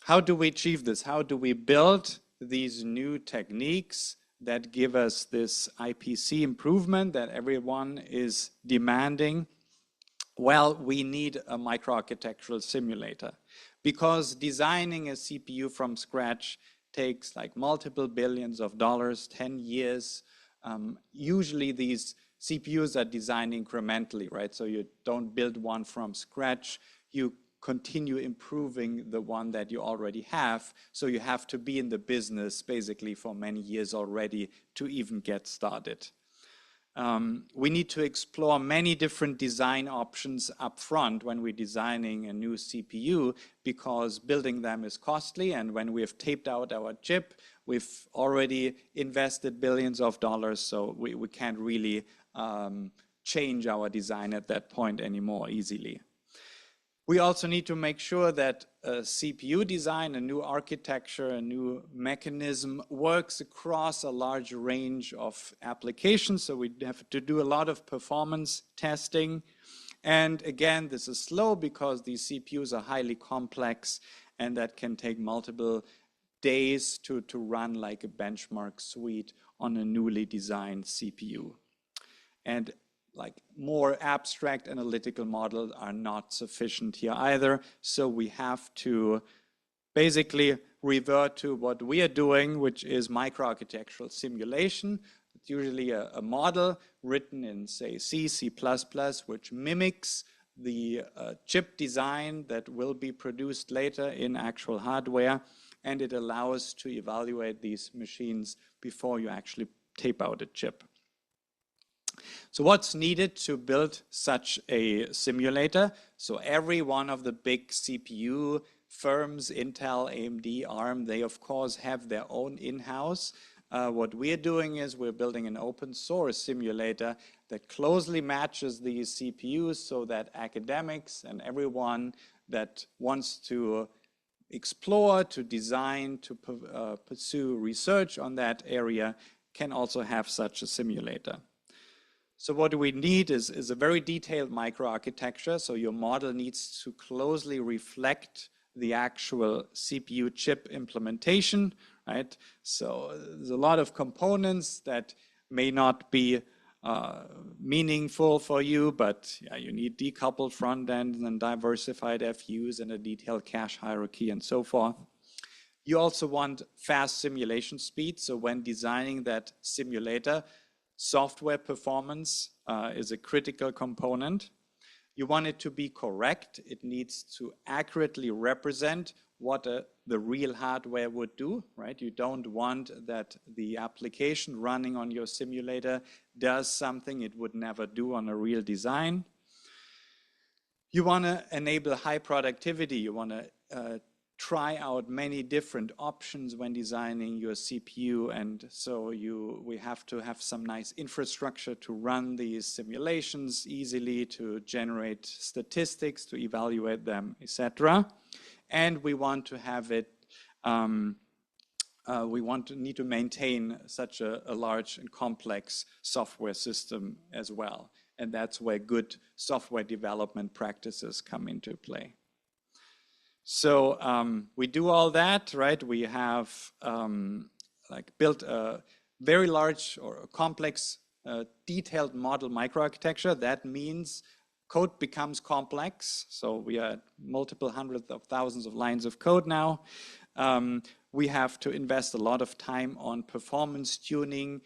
Speaker 5: how do we achieve this? How do we build these new techniques that give us this IPC improvement that everyone is demanding? Well, we need a microarchitectural simulator because designing a CPU from scratch takes like multiple billions of dollars, 10 years. Usually these CPUs are designed incrementally, right? So you don't build one from scratch. You continue improving the one that you already have. So you have to be in the business basically for many years already to even get started. We need to explore many different design options up front when we're designing a new CPU because building them is costly, and when we have taped out our chip, we've already invested billions of dollars, so we can't really change our design at that point anymore easily. We also need to make sure that a CPU design, a new architecture, a new mechanism works across a large range of applications. So we have to do a lot of performance testing. And again, this is slow because these CPUs are highly complex and that can take multiple days to run like a benchmark suite on a newly designed CPU. And like more abstract analytical models are not sufficient here either. So we have to basically revert to what we are doing, which is microarchitectural simulation. It's usually a model written in, say, C, C++, which mimics the chip design that will be produced later in actual hardware. And it allows to evaluate these machines before you actually tape out a chip. So what's needed to build such a simulator? So every one of the big CPU firms, Intel, AMD, ARM, they of course have their own in-house. What we're doing is we're building an open source simulator that closely matches these CPUs so that academics and everyone that wants to explore, to design, to pursue research on that area can also have such a simulator. So what we need is a very detailed microarchitecture. So your model needs to closely reflect the actual CPU chip implementation, right? So there's a lot of components that may not be meaningful for you, but yeah, you need decoupled front ends and diversified FUs and a detailed cache hierarchy and so forth. You also want fast simulation speed. So when designing that simulator, software performance is a critical component. You want it to be correct. It needs to accurately represent what the real hardware would do, right? You don't want that the application running on your simulator does something it would never do on a real design. You want to enable high productivity. You want to try out many different options when designing your CPU, and so we have to have some nice infrastructure to run these simulations easily, to generate statistics, to evaluate them, etc. And we want to have it, need to maintain such a large and complex software system as well. And that's where good software development practices come into play. So we do all that, right? We have built a very large or complex detailed model microarchitecture. That means code becomes complex. So we are multiple hundreds of thousands of lines of code now. we have to invest a lot of time on performance tuning,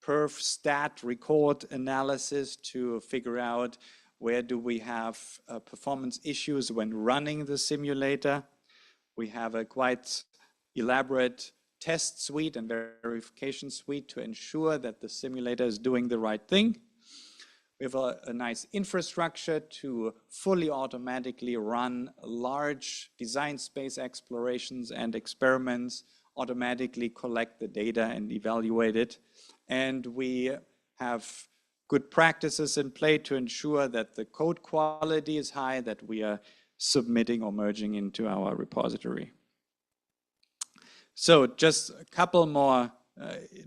Speaker 5: perf stat record analysis to figure out where do we have performance issues when running the simulator. We have a quite elaborate test suite and verification suite to ensure that the simulator is doing the right thing. We have a nice infrastructure to fully automatically run large design space explorations and experiments, automatically collect the data and evaluate it. And we have good practices in play to ensure that the code quality is high, that we are submitting or merging into our repository. So just a couple more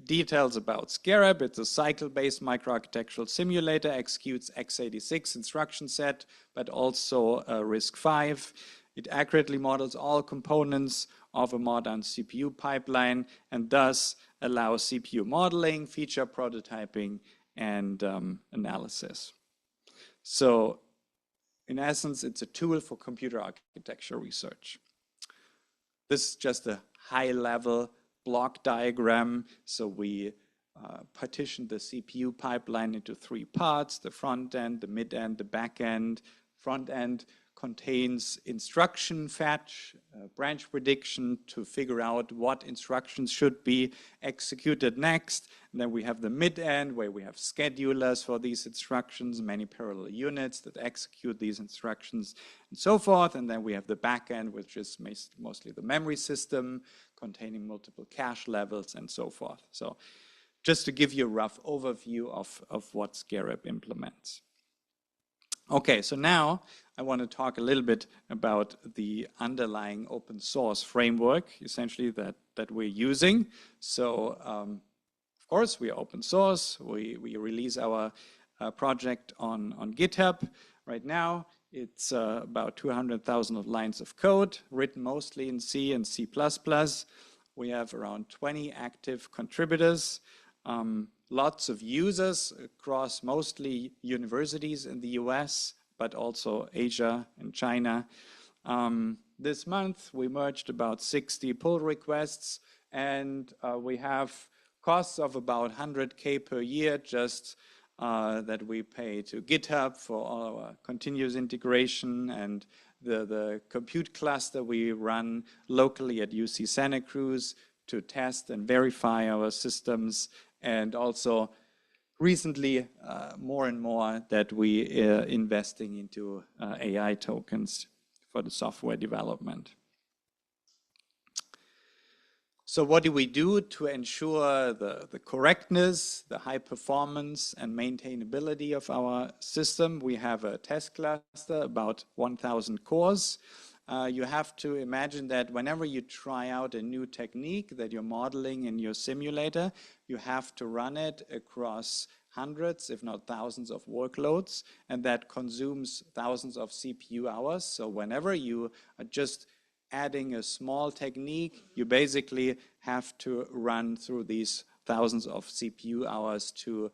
Speaker 5: details about Scarab. It's a cycle-based microarchitectural simulator, executes x86 instruction set, but also RISC-V. It accurately models all components of a modern CPU pipeline and thus allows CPU modeling, feature prototyping, and analysis. So in essence, it's a tool for computer architecture research. This is just a high-level block diagram. So we partitioned the CPU pipeline into 3 parts: the front end, the mid end, the back end. Front end contains instruction fetch, branch prediction to figure out what instructions should be executed next. And then we have the mid end where we have schedulers for these instructions, many parallel units that execute these instructions and so forth. And then we have the back end, which is mostly the memory system containing multiple cache levels and so forth. So just to give you a rough overview of what Scarab implements. Okay, so now I want to talk a little bit about the underlying open source framework, essentially that we're using. So, of course, we are open source. We release our project on GitHub. Right now, it's about 200,000 lines of code, written mostly in C and C++. We have around 20 active contributors. Lots of users across mostly universities in the US, but also Asia and China. This month, we merged about 60 pull requests, and we have costs of about 100K per year just that we pay to GitHub for all our continuous integration, and the compute cluster we run locally at UC Santa Cruz to test and verify our systems. And also recently, more and more that we are investing into AI tokens for the software development. So what do we do to ensure the correctness, the high performance and maintainability of our system? We have a test cluster, about 1,000 cores. You have to imagine that whenever you try out a new technique that you're modeling in your simulator, you have to run it across hundreds, if not thousands of workloads, and that consumes thousands of CPU hours. So whenever you are just adding a small technique, you basically have to run through these thousands of CPU hours to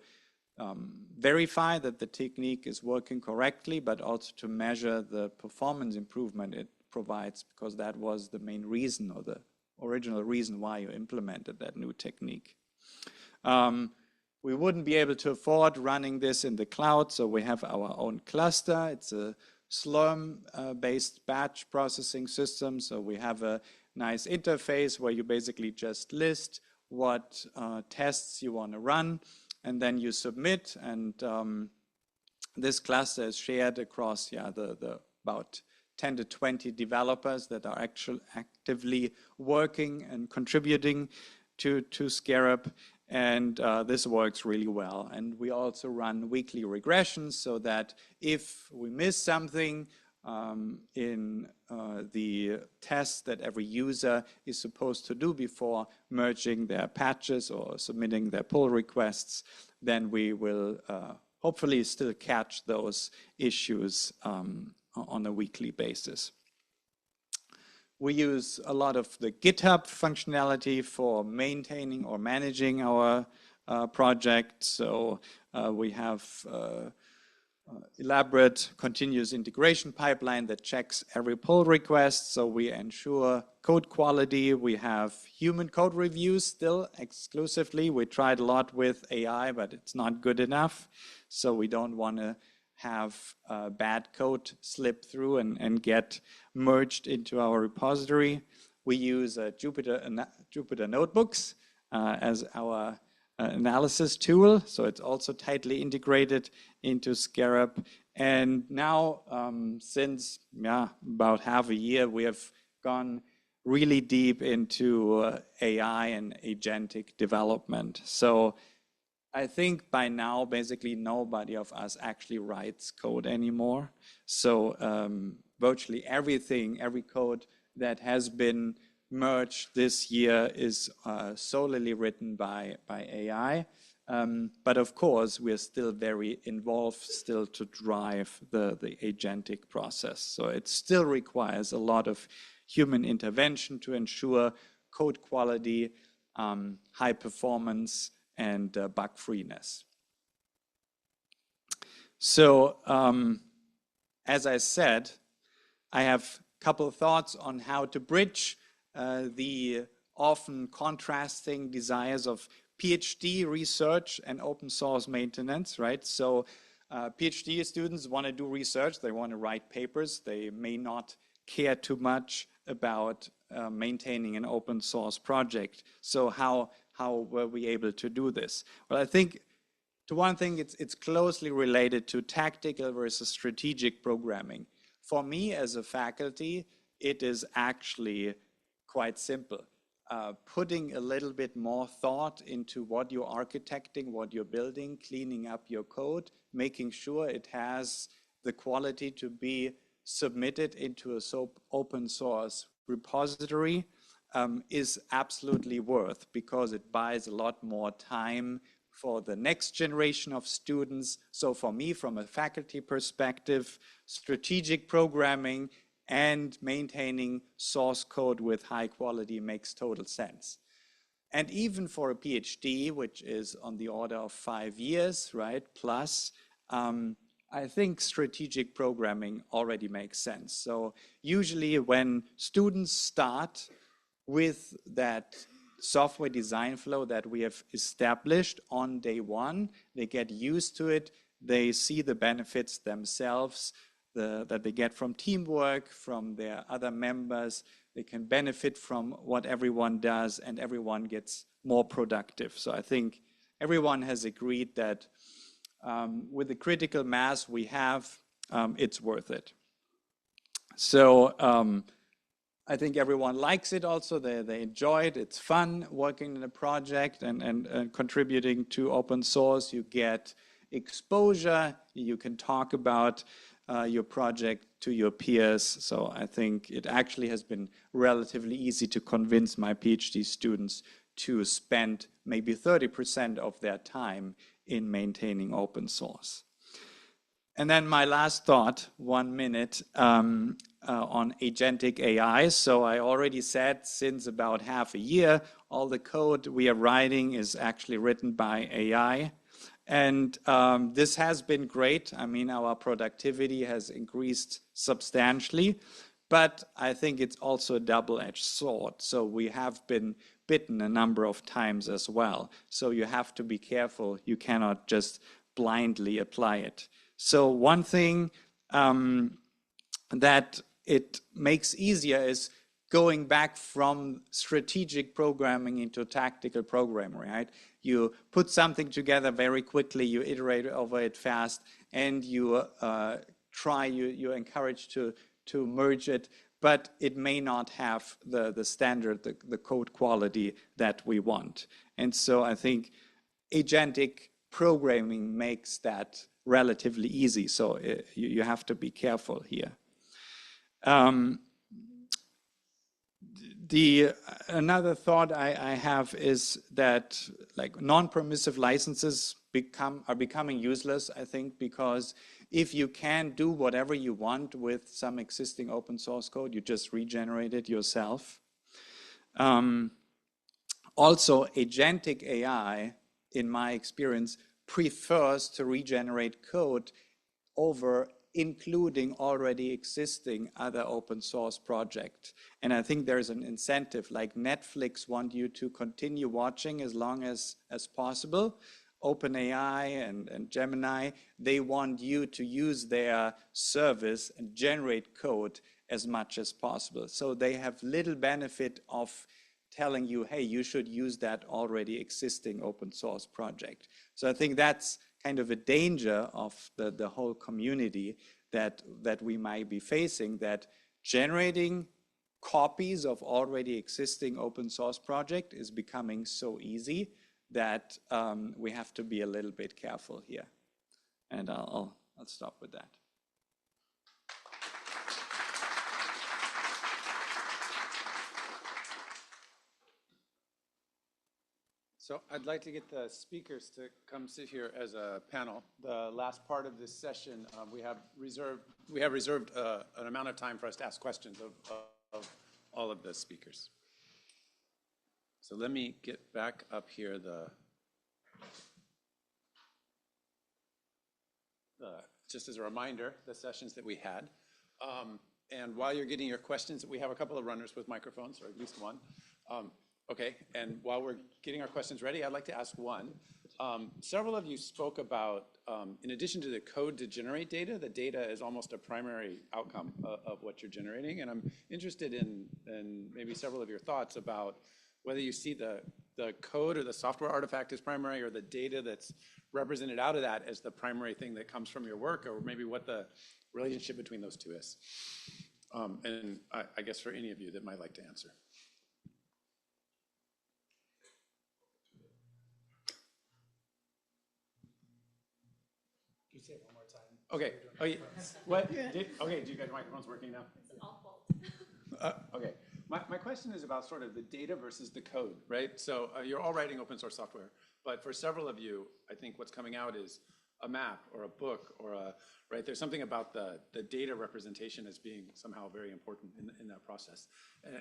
Speaker 5: verify that the technique is working correctly, but also to measure the performance improvement it provides, because that was the main reason or the original reason why you implemented that new technique. We wouldn't be able to afford running this in the cloud, so we have our own cluster. It's a Slurm-based batch processing system, so we have a nice interface where you basically just list what tests you want to run, and then you submit, and this cluster is shared across the about 10 to 20 developers that are actively working and contributing to Scarab, and this works really well. And we also run weekly regressions so that if we miss something in the test that every user is supposed to do before merging their patches or submitting their pull requests, then we will hopefully still catch those issues on a weekly basis. We use a lot of the GitHub functionality for maintaining or managing our project. So we have elaborate continuous integration pipeline that checks every pull request, so we ensure code quality. We have human code reviews still exclusively. We tried a lot with AI, but it's not good enough, so we don't want to have bad code slip through and get merged into our repository. We use Jupyter notebooks as our analysis tool, so it's also tightly integrated into Scarab. And now, since about half a year, we have gone really deep into AI and agentic development. So I think by now, basically nobody of us actually writes code anymore. So virtually everything, every code that has been merged this year is solely written by AI. But of course, we're still very involved still to drive the agentic process. So it still requires a lot of human intervention to ensure code quality, high performance, and bug freeness. So as I said, I have a couple of thoughts on how to bridge the often contrasting desires of PhD research and open source maintenance, right? So PhD students want to do research, they want to write papers, they may not care too much about maintaining an open source project. So how were we able to do this? Well, I think to one thing, it's closely related to tactical versus strategic programming. For me as a faculty, it is actually quite simple. Putting a little bit more thought into what you're architecting, what you're building, cleaning up your code, making sure it has the quality to be submitted into a open source repository is absolutely worth, because it buys a lot more time for the next generation of students. So for me, from a faculty perspective, strategic programming and maintaining source code with high quality makes total sense. And even for a PhD, which is on the order of 5 years, right, plus, I think strategic programming already makes sense. So usually when students start with that software design flow that we have established on day one, they get used to it, they see the benefits themselves, that they get from teamwork, from their other members, they can benefit from what everyone does, and everyone gets more productive. So I think everyone has agreed that with the critical mass we have, it's worth it. So I think everyone likes it also, they enjoy it, it's fun working in a project and contributing to open source. You get exposure, you can talk about your project to your peers. So I think it actually has been relatively easy to convince my PhD students to spend maybe 30% of their time in maintaining open source. And then my last thought, 1 minute, on agentic AI. So I already said since about half a year, all the code we are writing is actually written by AI. And this has been great. I mean, our productivity has increased substantially, but I think it's also a double-edged sword. So we have been bitten a number of times as well. So you have to be careful. You cannot just blindly apply it. So one thing that it makes easier is going back from strategic programming into tactical programming, right? You put something together very quickly, you iterate over it fast, and you you're encouraged to merge it, but it may not have the standard, the code quality that we want. And so I think agentic programming makes that relatively easy. So you have to be careful here. Another thought I have is that like non-permissive licenses are becoming useless, I think, because if you can do whatever you want with some existing open source code, you just regenerate it yourself. Also, agentic AI, in my experience, prefers to regenerate code over including already existing other open source projects. And I think there's an incentive, like Netflix want you to continue watching as long as possible. OpenAI and Gemini, they want you to use their service and generate code as much as possible. So they have little benefit of telling you, hey, you should use that already existing open source project. So I think that's kind of a danger of the whole community that we might be facing, that generating copies of already existing open source project is becoming so easy that we have to be a little bit careful here. And I'll stop with that.
Speaker 1: So I'd like to get the speakers to come sit here as a panel. The last part of this session, we have reserved an amount of time for us to ask questions of all of the speakers. So let me get back up here just as a reminder, the sessions that we had. And while you're getting your questions, we have a couple of runners with microphones, or at least one. Okay, and while we're getting our questions ready, I'd like to ask one. Several of you spoke about, in addition to the code to generate data, the data is almost a primary outcome of what you're generating. And I'm interested in maybe several of your thoughts about whether you see the code or the software artifact as primary, or the data that's represented out of that as the primary thing that comes from your work, or maybe what the relationship between those two is. And I guess for any of you that might like to answer. Say it one more time. Okay. Oh, yeah. What? Okay. Do you guys' microphones working now? It's all fault. Okay. My question is about sort of the data versus the code, right? So you're all writing open source software, but for several of you, I think what's coming out is a map or a book or right? There's something about the data representation as being somehow very important in that process.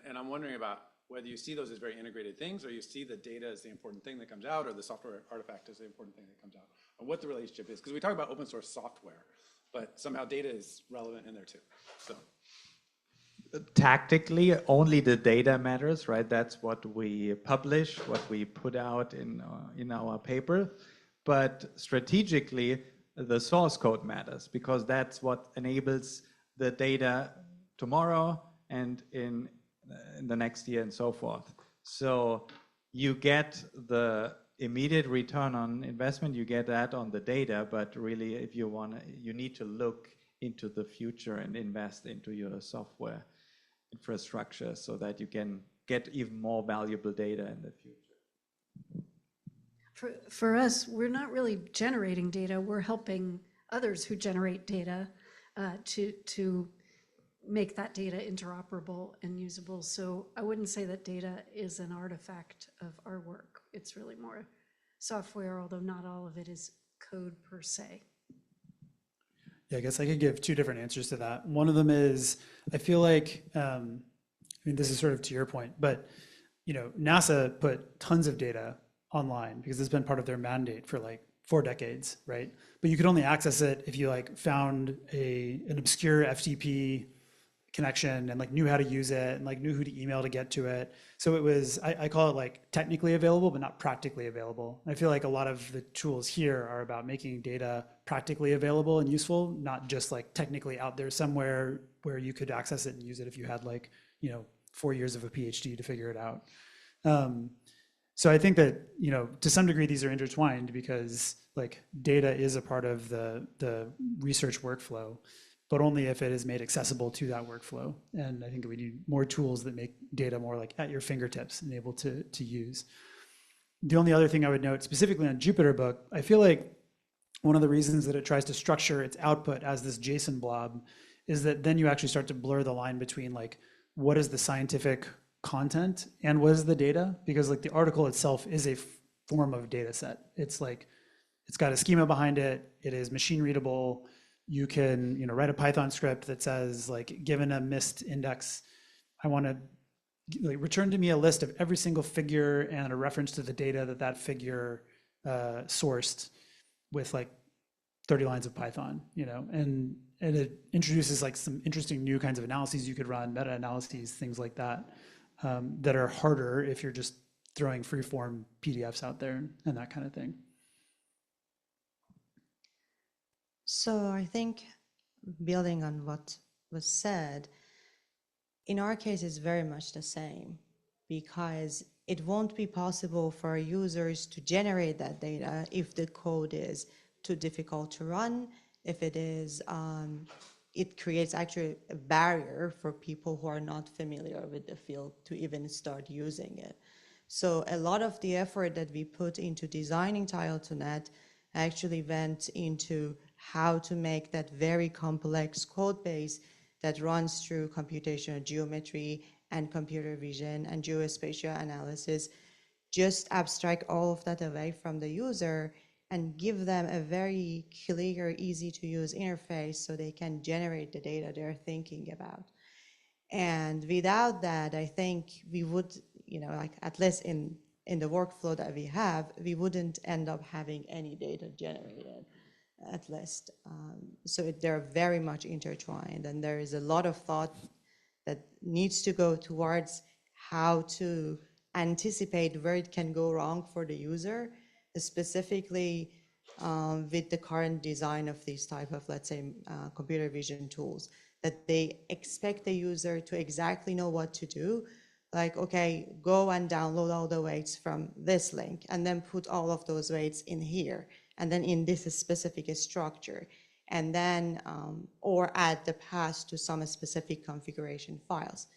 Speaker 1: And I'm wondering about whether you see those as very integrated things, or you see the data as the important thing that comes out, or the software artifact as the important thing that comes out, or what the relationship is. Because we talk about open source software, but somehow data is relevant in there too. So.
Speaker 5: Tactically, only the data matters, right? That's what we publish, what we put out in our paper. But strategically, the source code matters, because that's what enables the data tomorrow and in the next year and so forth. So you get the immediate return on investment, you get that on the data, but really if you want to, you need to look into the future and invest into your software infrastructure so that you can get even more valuable data in the future.
Speaker 4: For us, we're not really generating data, we're helping others who generate data to make that data interoperable and usable. So I wouldn't say that data is an artifact of our work. It's really more software, although not all of it is code per se.
Speaker 3: Yeah, I guess I could give two different answers to that. One of them is, I feel like, I mean, this is sort of to your point, but NASA put tons of data online because it's been part of their mandate for like 4 decades, right? But you could only access it if you like found an obscure FTP connection and like knew how to use it and like knew who to email to get to it. So it was, I call it like technically available, but not practically available. And I feel like a lot of the tools here are about making data practically available and useful, not just like technically out there somewhere where you could access it and use it if you had like, 4 years of a PhD to figure it out. So I think that, to some degree, these are intertwined because like data is a part of the research workflow, but only if it is made accessible to that workflow. And I think we need more tools that make data more like at your fingertips and able to use. The only other thing I would note specifically on Jupyter book, I feel like one of the reasons that it tries to structure its output as this JSON blob is that then you actually start to blur the line between like, what is the scientific content and what is the data? Because like the article itself is a form of data set. It's like, it's got a schema behind it. It is machine readable. You can, write a Python script that says like, given a missed index, I want to like return to me a list of every single figure and a reference to the data that figure sourced with like 30 lines of Python, you know, and it introduces like some interesting new kinds of analyses you could run, meta-analyses, things like that, that are harder if you're just throwing free-form PDFs out there and that kind of thing.
Speaker 6: So I think building on what was said, in our case, it's very much the same, because it won't be possible for users to generate that data if the code is too difficult to run, if it is, it creates actually a barrier for people who are not familiar with the field to even start using it. So a lot of the effort that we put into designing Tile2Net actually went into how to make that very complex code base that runs through computational geometry and computer vision and geospatial analysis, just abstract all of that away from the user and give them a very clear, easy to use interface so they can generate the data they're thinking about. And without that, I think we would, you know, like at least in the workflow that we have, we wouldn't end up having any data generated, at least. So they're very much intertwined, and there is a lot of thought that needs to go towards how to anticipate where it can go wrong for the user, specifically with the current design of these type of, let's say, computer vision tools, that they expect the user to exactly know what to do. Like, okay, go and download all the weights from this link and then put all of those weights in here and then in this specific structure, and then, or add the path to some specific configuration files.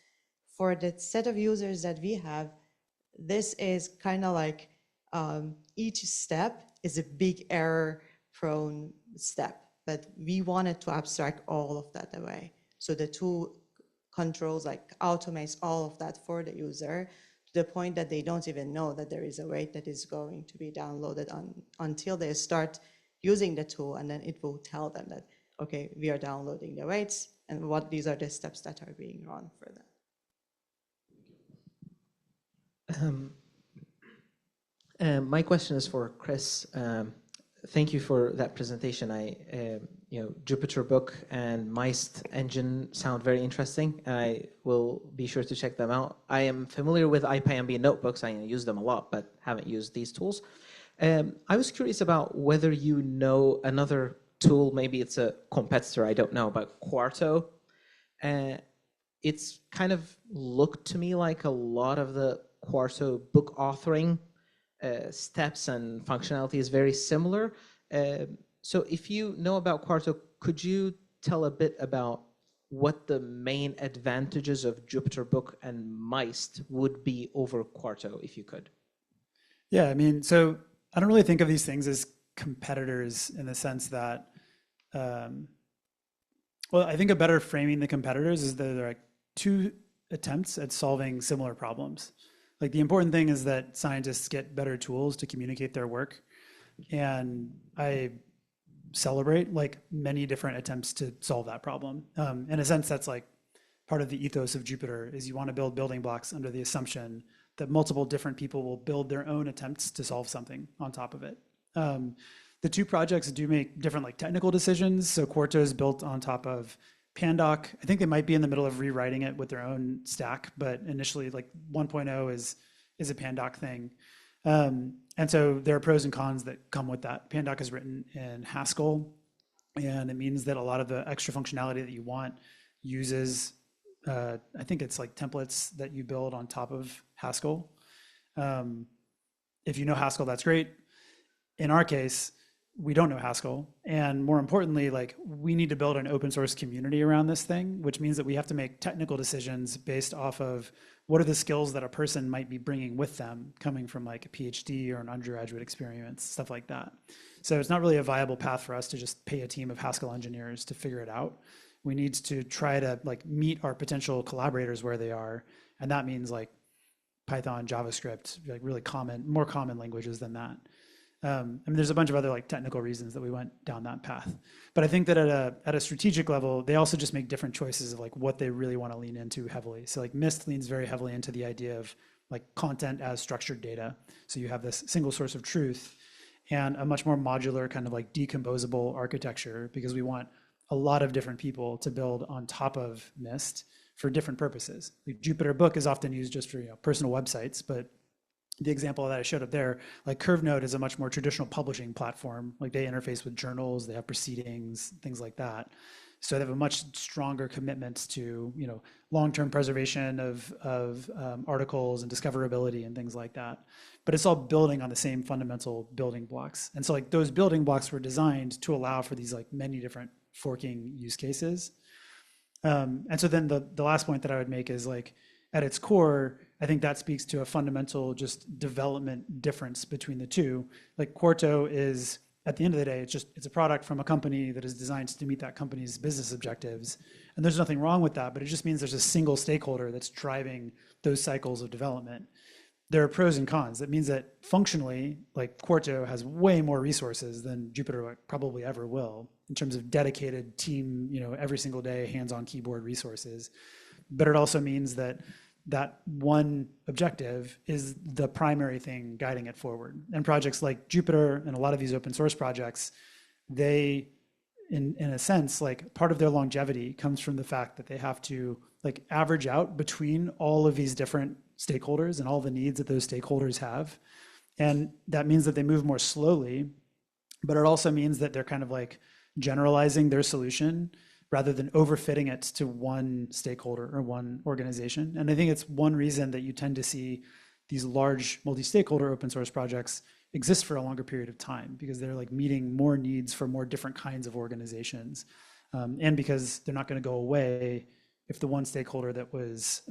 Speaker 6: For the set of users that we have, this is kind of like each step is a big error-prone step, but we wanted to abstract all of that away. So the tool controls, like automates all of that for the user to the point that they don't even know that there is a weight that is going to be downloaded until they start using the tool, and then it will tell them that, okay, we are downloading the weights and what these are the steps that are being run for them.
Speaker 7: My question is for Chris. Thank you for that presentation. Jupyter book and Meist engine sound very interesting. I will be sure to check them out. I am familiar with IPyMB notebooks. I use them a lot, but haven't used these tools. I was curious about whether you know another tool, maybe it's a competitor, I don't know, but Quarto. It's kind of looked to me like a lot of the Quarto book authoring steps and functionality is very similar. So if you know about Quarto, could you tell a bit about what the main advantages of Jupyter Book and Meist would be over Quarto, if you could?
Speaker 3: Yeah, I mean, so I don't really think of these things as competitors in the sense that, well, I think a better framing the competitors is that there are two attempts at solving similar problems. Like the important thing is that scientists get better tools to communicate their work. And I celebrate like many different attempts to solve that problem. In a sense, that's like part of the ethos of Jupyter is you want to build building blocks under the assumption that multiple different people will build their own attempts to solve something on top of it. The two projects do make different like technical decisions. So Quarto is built on top of Pandoc. I think they might be in the middle of rewriting it with their own stack, but initially like 1.0 is a Pandoc thing. And so there are pros and cons that come with that. Pandoc is written in Haskell, and it means that a lot of the extra functionality that you want uses, I think it's like templates that you build on top of Haskell. If you know Haskell, that's great. In our case, we don't know Haskell. And more importantly, like we need to build an open source community around this thing, which means that we have to make technical decisions based off of what are the skills that a person might be bringing with them coming from like a PhD or an undergraduate experience, stuff like that. So it's not really a viable path for us to just pay a team of Haskell engineers to figure it out. We need to try to like meet our potential collaborators where they are. And that means like Python, JavaScript, like really common, more common languages than that. I mean, there's a bunch of other like technical reasons that we went down that path. But I think that at a strategic level, they also just make different choices of like what they really want to lean into heavily. So like Mist leans very heavily into the idea of like content as structured data. So you have this single source of truth. and a much more modular kind of like decomposable architecture, because we want a lot of different people to build on top of Mist for different purposes. Like Jupyter Book is often used just for personal websites, but the example that I showed up there, like CurveNode is a much more traditional publishing platform. Like they interface with journals, they have proceedings, things like that. So they have a much stronger commitment to long-term preservation of articles and discoverability and things like that. But it's all building on the same fundamental building blocks. And so like those building blocks were designed to allow for these like many different forking use cases. And so then the last point that I would make is like at its core, I think that speaks to a fundamental just development difference between the two. Like Quarto is, at the end of the day, it's a product from a company that is designed to meet that company's business objectives. And there's nothing wrong with that, but it just means there's a single stakeholder that's driving those cycles of development. There are pros and cons. That means that functionally, like Quarto has way more resources than Jupyter probably ever will in terms of dedicated team, every single day, hands-on keyboard resources. But it also means that one objective is the primary thing guiding it forward. And projects like Jupyter and a lot of these open source projects, they, in a sense, like part of their longevity comes from the fact that they have to like average out between all of these different stakeholders and all the needs that those stakeholders have. And that means that they move more slowly, but it also means that they're kind of like generalizing their solution rather than overfitting it to one stakeholder or one organization. And I think it's one reason that you tend to see these large multi-stakeholder open source projects exist for a longer period of time, because they're like meeting more needs for more different kinds of organizations. And because they're not going to go away if the one stakeholder that was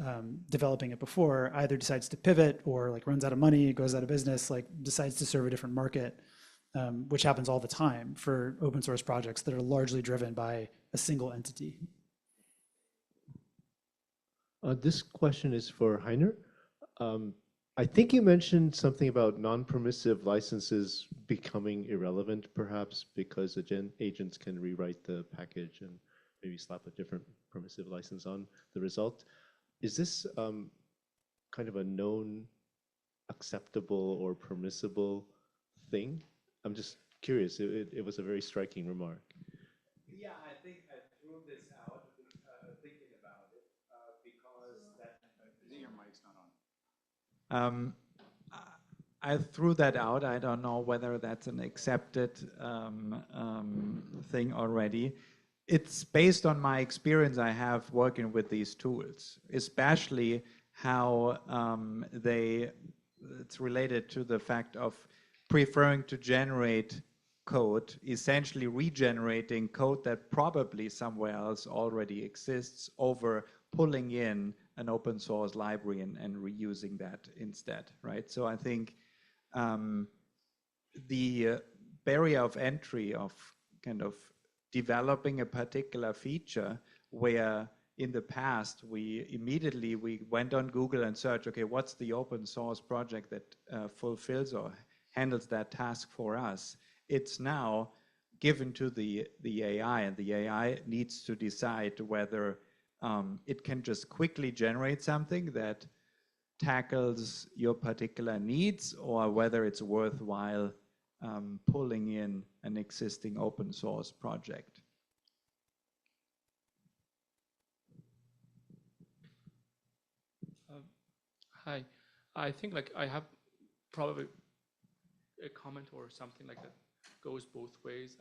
Speaker 3: developing it before either decides to pivot or like runs out of money, goes out of business, like decides to serve a different market, which happens all the time for open source projects that are largely driven by a single entity.
Speaker 8: This question is for Heiner. I think you mentioned something about non-permissive licenses becoming irrelevant, perhaps because agents can rewrite the package and maybe slap a different permissive license on the result. Is this kind of a known acceptable or permissible thing? I'm just curious. It was a very striking remark.
Speaker 5: Yeah, I think I threw this out thinking about it because that. I think your mic's not on. I threw that out. I don't know whether that's an accepted thing already. It's based on my experience I have working with these tools, especially how it's related to the fact of preferring to generate code, essentially regenerating code that probably somewhere else already exists, over pulling in an open source library and reusing that instead, right? So I think the barrier of entry of kind of developing a particular feature, where in the past we went on Google and searched, okay, what's the open source project that fulfills or handles that task for us? It's now given to the AI, and the AI needs to decide whether it can just quickly generate something that tackles your particular needs, or whether it's worthwhile pulling in an existing open source project.
Speaker 9: Hi, I think like I have probably a comment or something like that goes both ways.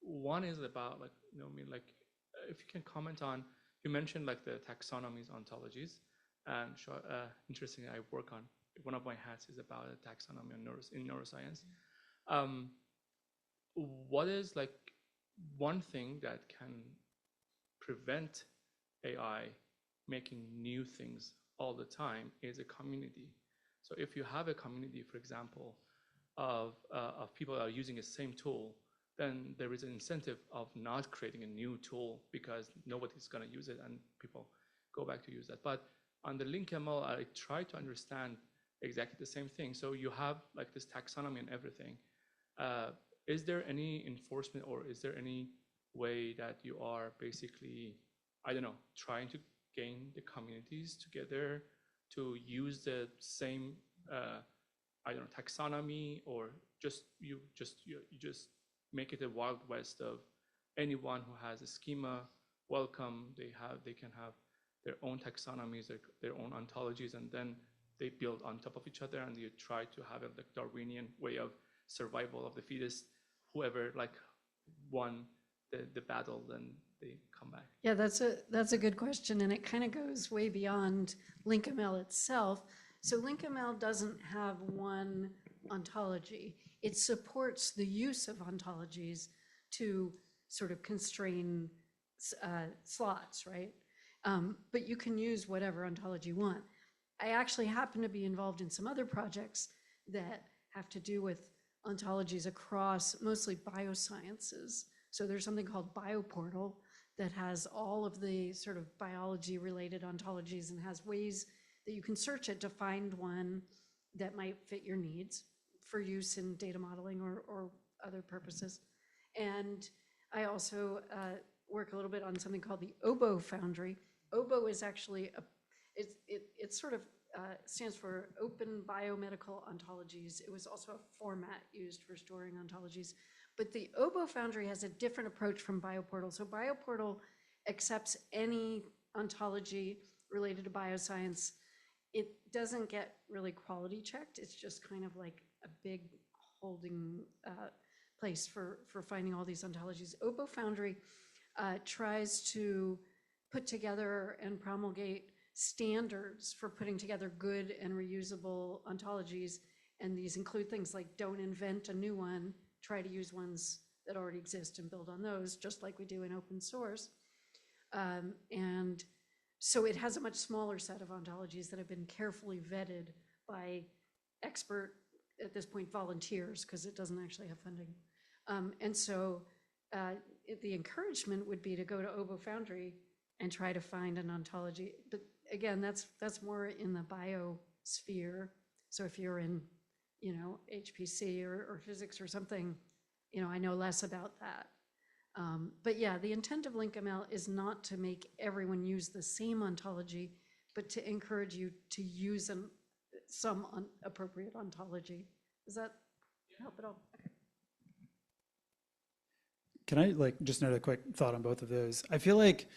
Speaker 9: One is about like, if you can comment on, you mentioned like the taxonomies, ontologies, and interestingly, I work on, one of my hats is about a taxonomy in neuroscience. What is like one thing that can prevent AI making new things all the time is a community. So if you have a community, for example, of people that are using the same tool, then there is an incentive of not creating a new tool because nobody's going to use it and people go back to use that. But on the LinkML, I try to understand exactly the same thing. So you have like this taxonomy and everything. Is there any enforcement, or is there any way that you are basically, I don't know, trying to gain the communities together to use the same I don't know, taxonomy, or you just make it a wild west of anyone who has a schema, welcome. They can have their own taxonomies, their own ontologies, and then they build on top of each other, and you try to have a like Darwinian way of survival of the fittest. Whoever like won the battle, then they come back.
Speaker 4: Yeah, that's a good question, and it kind of goes way beyond LinkML itself. So LinkML doesn't have one ontology. It supports the use of ontologies to sort of constrain slots, right? But you can use whatever ontology you want. I actually happen to be involved in some other projects that have to do with ontologies across mostly biosciences. So there's something called BioPortal that has all of the sort of biology-related ontologies and has ways that you can search it to find one that might fit your needs for use in data modeling or other purposes. And I also work a little bit on something called the OBO Foundry. OBO is actually, it sort of stands for Open Biomedical Ontologies. It was also a format used for storing ontologies. But the OBO Foundry has a different approach from BioPortal. So BioPortal accepts any ontology related to bioscience. It doesn't get really quality checked. It's just kind of like a big holding place for finding all these ontologies. OBO Foundry tries to put together and promulgate standards for putting together good and reusable ontologies. And these include things like don't invent a new one, try to use ones that already exist and build on those, just like we do in open source. And so it has a much smaller set of ontologies that have been carefully vetted by expert, at this point, volunteers, because it doesn't actually have funding. And so the encouragement would be to go to OBO Foundry and try to find an ontology. But again, that's more in the biosphere. So if you're in, HPC or physics or something, I know less about that. But yeah, the intent of LinkML is not to make everyone use the same ontology, but to encourage you to use some appropriate ontology. Does that help at all? Okay.
Speaker 3: Can I just note a quick thought on both of those? I feel like,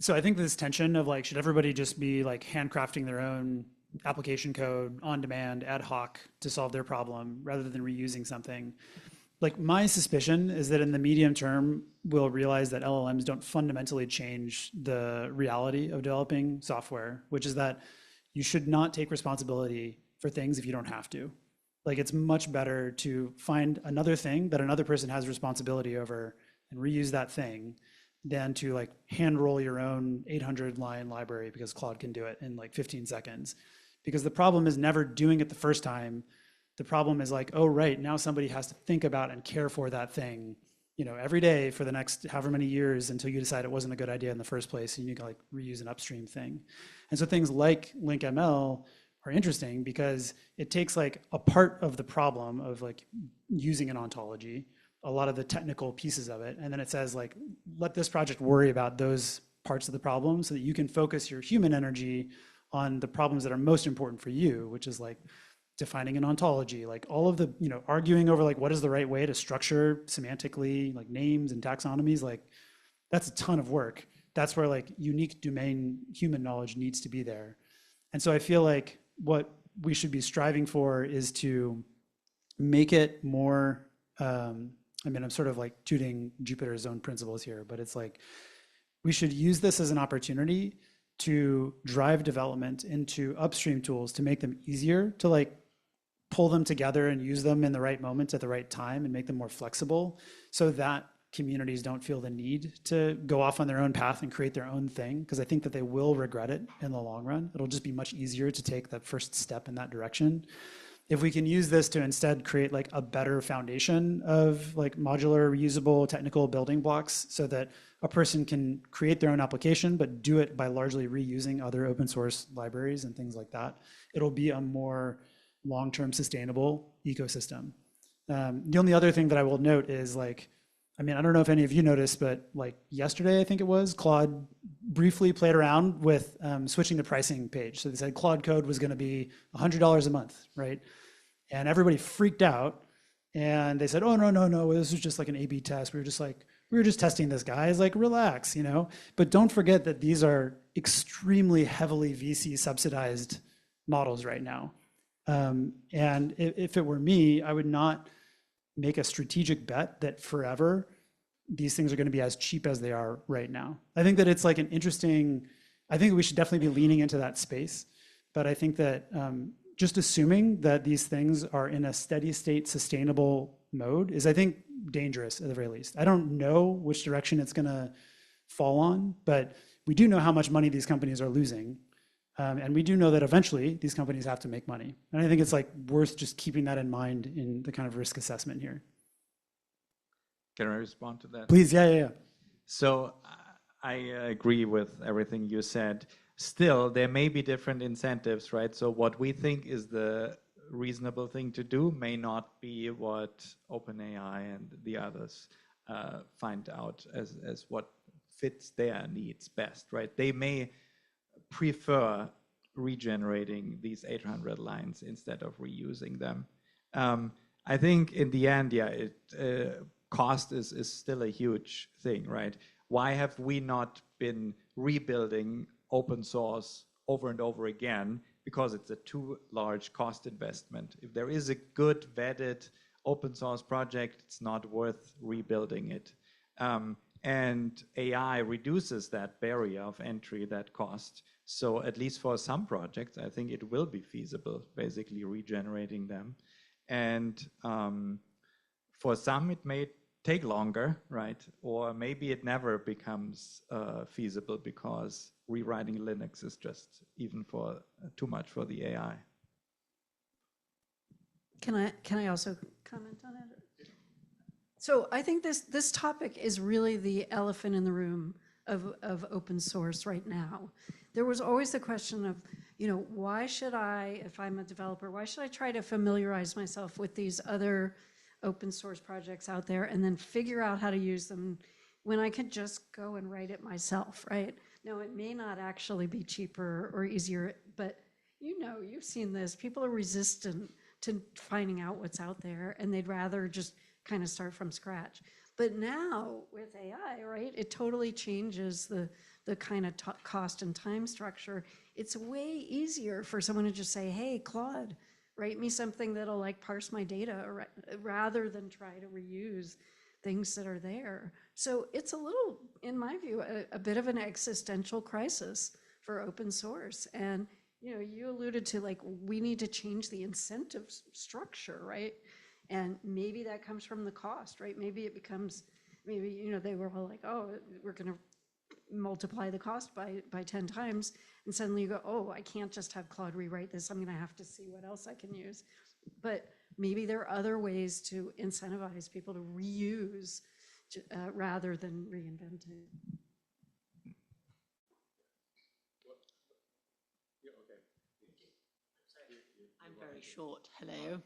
Speaker 3: so I think this tension of should everybody just be handcrafting their own application code on demand, ad hoc to solve their problem rather than reusing something. My suspicion is that in the medium term, we'll realize that LLMs don't fundamentally change the reality of developing software, which is that you should not take responsibility for things if you don't have to. It's much better to find another thing that another person has responsibility over and reuse that thing than to hand roll your own 800-line library because Claude can do it in 15 seconds. Because the problem is never doing it the first time. The problem is oh, right, now somebody has to think about and care for that thing, every day for the next however many years until you decide it wasn't a good idea in the first place and you can reuse an upstream thing. And so things like LinkML are interesting because it takes a part of the problem of using an ontology, a lot of the technical pieces of it, and then it says let this project worry about those parts of the problem so that you can focus your human energy on the problems that are most important for you, which is defining an ontology, all of the, arguing over what is the right way to structure semantically, names and taxonomies, that's a ton of work. That's where unique domain human knowledge needs to be there. And so I feel what we should be striving for is to make it more, I'm sort of tooting Jupyter's own principles here, but it's we should use this as an opportunity to drive development into upstream tools to make them easier to pull them together and use them in the right moment at the right time and make them more flexible so that communities don't feel the need to go off on their own path and create their own thing, because I think that they will regret it in the long run. It'll just be much easier to take that first step in that direction. If we can use this to instead create a better foundation of modular, reusable, technical building blocks so that a person can create their own application, but do it by largely reusing other open source libraries and things like that, it'll be a more long-term sustainable ecosystem. The only other thing that I will note is I don't know if any of you noticed, but yesterday, I think it was, Claude briefly played around with switching the pricing page. So they said Claude Code was going to be $100 a month, right? And everybody freaked out. And they said, oh, no, no, no, this was just like an A/B test. We were just testing this, guys, like relax, you know? But don't forget that these are extremely heavily VC subsidized models right now. And if it were me, I would not make a strategic bet that forever these things are going to be as cheap as they are right now. I think that it's like an interesting, I think we should definitely be leaning into that space. But I think that just assuming that these things are in a steady state sustainable mode is, I think, dangerous at the very least. I don't know which direction it's going to fall on, but we do know how much money these companies are losing. And we do know that eventually these companies have to make money. And I think it's like worth just keeping that in mind in the kind of risk assessment here.
Speaker 5: Can I respond to that?
Speaker 3: Please, yeah.
Speaker 5: So I agree with everything you said. Still, there may be different incentives, right? So what we think is the reasonable thing to do may not be what OpenAI and the others find out as what fits their needs best, right? They may prefer regenerating these 800 lines instead of reusing them. I think in the end, cost is still a huge thing, right? Why have we not been rebuilding open source over and over again? Because it's a too large cost investment. If there is a good vetted open source project, it's not worth rebuilding it. And AI reduces that barrier of entry, that cost. So at least for some projects, I think it will be feasible, basically regenerating them. And for some, it may take longer, right? Or maybe it never becomes feasible because rewriting Linux is just even for too much for the AI.
Speaker 4: Can I also comment on it? So I think this topic is really the elephant in the room of open source right now. There was always the question of, why should I, if I'm a developer, why should I try to familiarize myself with these other open source projects out there and then figure out how to use them when I could just go and write it myself, right? Now, it may not actually be cheaper or easier, but you've seen this. People are resistant to finding out what's out there, and they'd rather just kind of start from scratch. But now with AI, right, it totally changes the kind of cost and time structure. It's way easier for someone to just say, hey, Claude, write me something that'll like parse my data rather than try to reuse things that are there. So it's a little, in my view, a bit of an existential crisis for open source. And you alluded to like, we need to change the incentive structure, right? And maybe that comes from the cost, right? Maybe it becomes, they were all like, oh, we're gonna multiply the cost by 10 times. And suddenly you go, oh, I can't just have Claude rewrite this. I'm gonna have to see what else I can use. But maybe there are other ways to incentivize people to reuse rather than reinventing.
Speaker 10: I'm very short. Hello.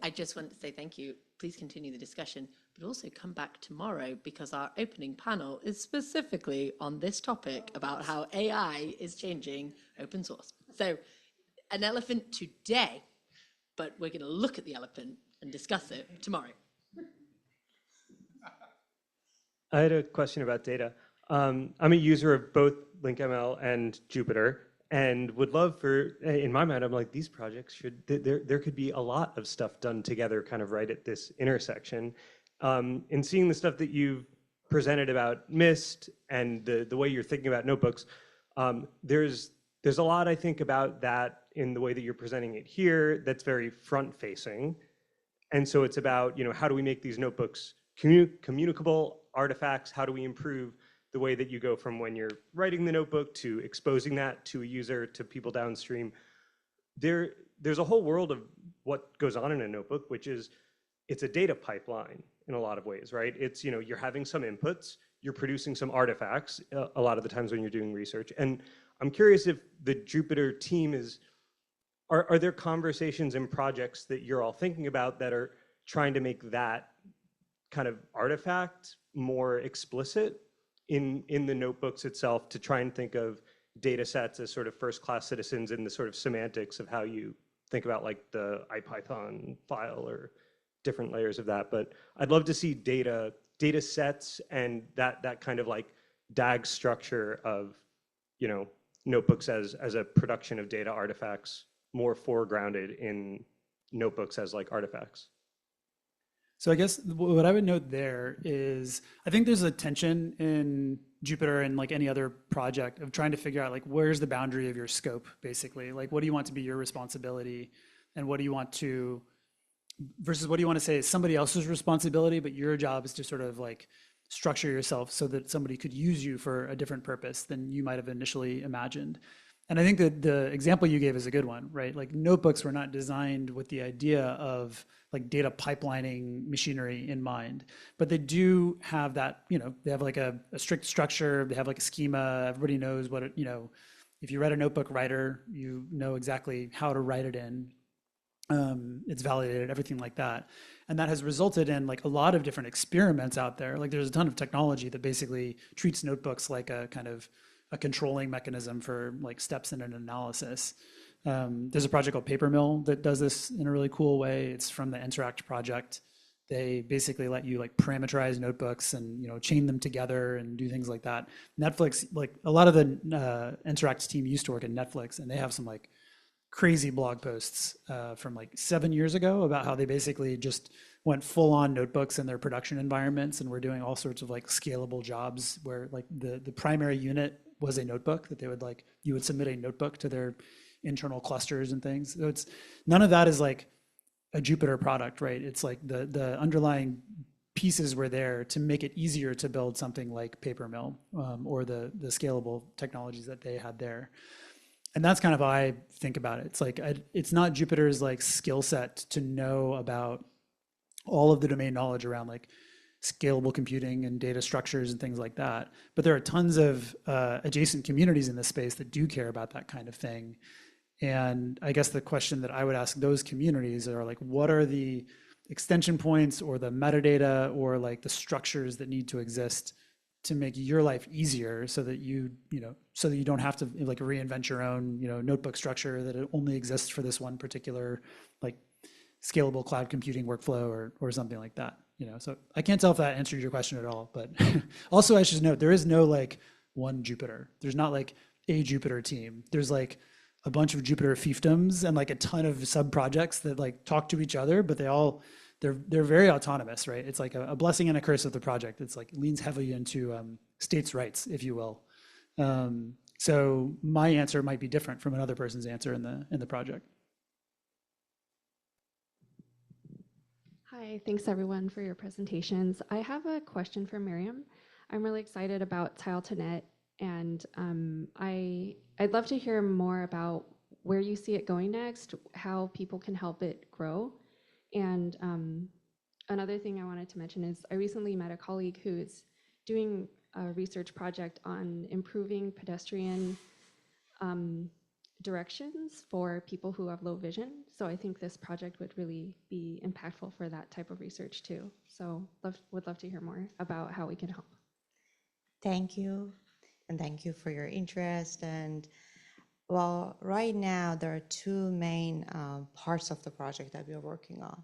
Speaker 10: I just want to say thank you. Please continue the discussion, but also come back tomorrow because our opening panel is specifically on this topic about how AI is changing open source. So an elephant today, but we're going to look at the elephant and discuss it tomorrow.
Speaker 11: I had a question about data. I'm a user of both LinkML and Jupyter, and would love for, in my mind, I'm like, these projects there could be a lot of stuff done together kind of right at this intersection. In seeing the stuff that you've presented about MIST and the way you're thinking about notebooks, there's a lot, I think, about that in the way that you're presenting it here that's very front-facing. And so it's about, how do we make these notebooks communicable artifacts? How do we improve the way that you go from when you're writing the notebook to exposing that to a user, to people downstream? There's a whole world of what goes on in a notebook, which is, it's a data pipeline in a lot of ways, right? It's, you're having some inputs, you're producing some artifacts a lot of the times when you're doing research. And I'm curious if the Jupyter team are there conversations and projects that you're all thinking about that are trying to make that kind of artifact more explicit in the notebooks itself, to try and think of data sets as sort of first-class citizens in the sort of semantics of how you think about like the IPython file or different layers of that. But I'd love to see data sets and that kind of like DAG structure of, you know, notebooks as a production of data artifacts more foregrounded in notebooks as like artifacts.
Speaker 3: So I guess what I would note there is I think there's a tension in Jupyter and like any other project of trying to figure out like where's the boundary of your scope, basically. Like what do you want to be your responsibility and what do you want to versus what do you want to say is somebody else's responsibility, but your job is to sort of like structure yourself so that somebody could use you for a different purpose than you might have initially imagined. And I think that the example you gave is a good one, right? Like notebooks were not designed with the idea of like data pipelining machinery in mind, but they do have that, you know, they have like a strict structure, they have like a schema, everybody knows what, you know, if you read a notebook writer, you know exactly how to write it in. It's validated, everything like that. And that has resulted in like a lot of different experiments out there. Like there's a ton of technology that basically treats notebooks like a kind of a controlling mechanism for like steps in an analysis. There's a project called Papermill that does this in a really cool way. It's from the Interact project. They basically let you like parameterize notebooks and, you know, chain them together and do things like that. Netflix, like a lot of the Interact team used to work at Netflix, and they have some like crazy blog posts from like 7 years ago about how they basically just went full on notebooks in their production environments and were doing all sorts of like scalable jobs where like the primary unit was a notebook that they would like, you would submit a notebook to their internal clusters and things. So it's none of that is like a Jupyter product, right? It's like the underlying pieces were there to make it easier to build something like Papermill or the scalable technologies that they had there. And that's kind of how I think about it. It's like, it's not Jupyter's like skill set to know about all of the domain knowledge around like scalable computing and data structures and things like that. But there are tons of adjacent communities in this space that do care about that kind of thing. And I guess the question that I would ask those communities are like, what are the extension points or the metadata or like the structures that need to exist to make your life easier so that you know, so that you don't have to like reinvent your own, you know, notebook structure that it only exists for this one particular like scalable cloud computing workflow or something like that, you know? So I can't tell if that answers your question at all, but also I should note, there is no like one Jupyter. There's not like a Jupyter team. There's like a bunch of Jupyter fiefdoms and like a ton of sub projects that like talk to each other, but they're very autonomous, right? It's like a blessing and a curse of the project. It's like leans heavily into states' rights, if you will. So my answer might be different from another person's answer in the project.
Speaker 12: Hi, thanks everyone for your presentations. I have a question for Maryam. I'm really excited about Tile2Net, and I'd love to hear more about where you see it going next, how people can help it grow. And another thing I wanted to mention is I recently met a colleague who is doing a research project on improving pedestrian directions for people who have low vision. So I think this project would really be impactful for that type of research too. So would love to hear more about how we can help.
Speaker 6: Thank you. And thank you for your interest. And well, right now there are two main parts of the project that we are working on.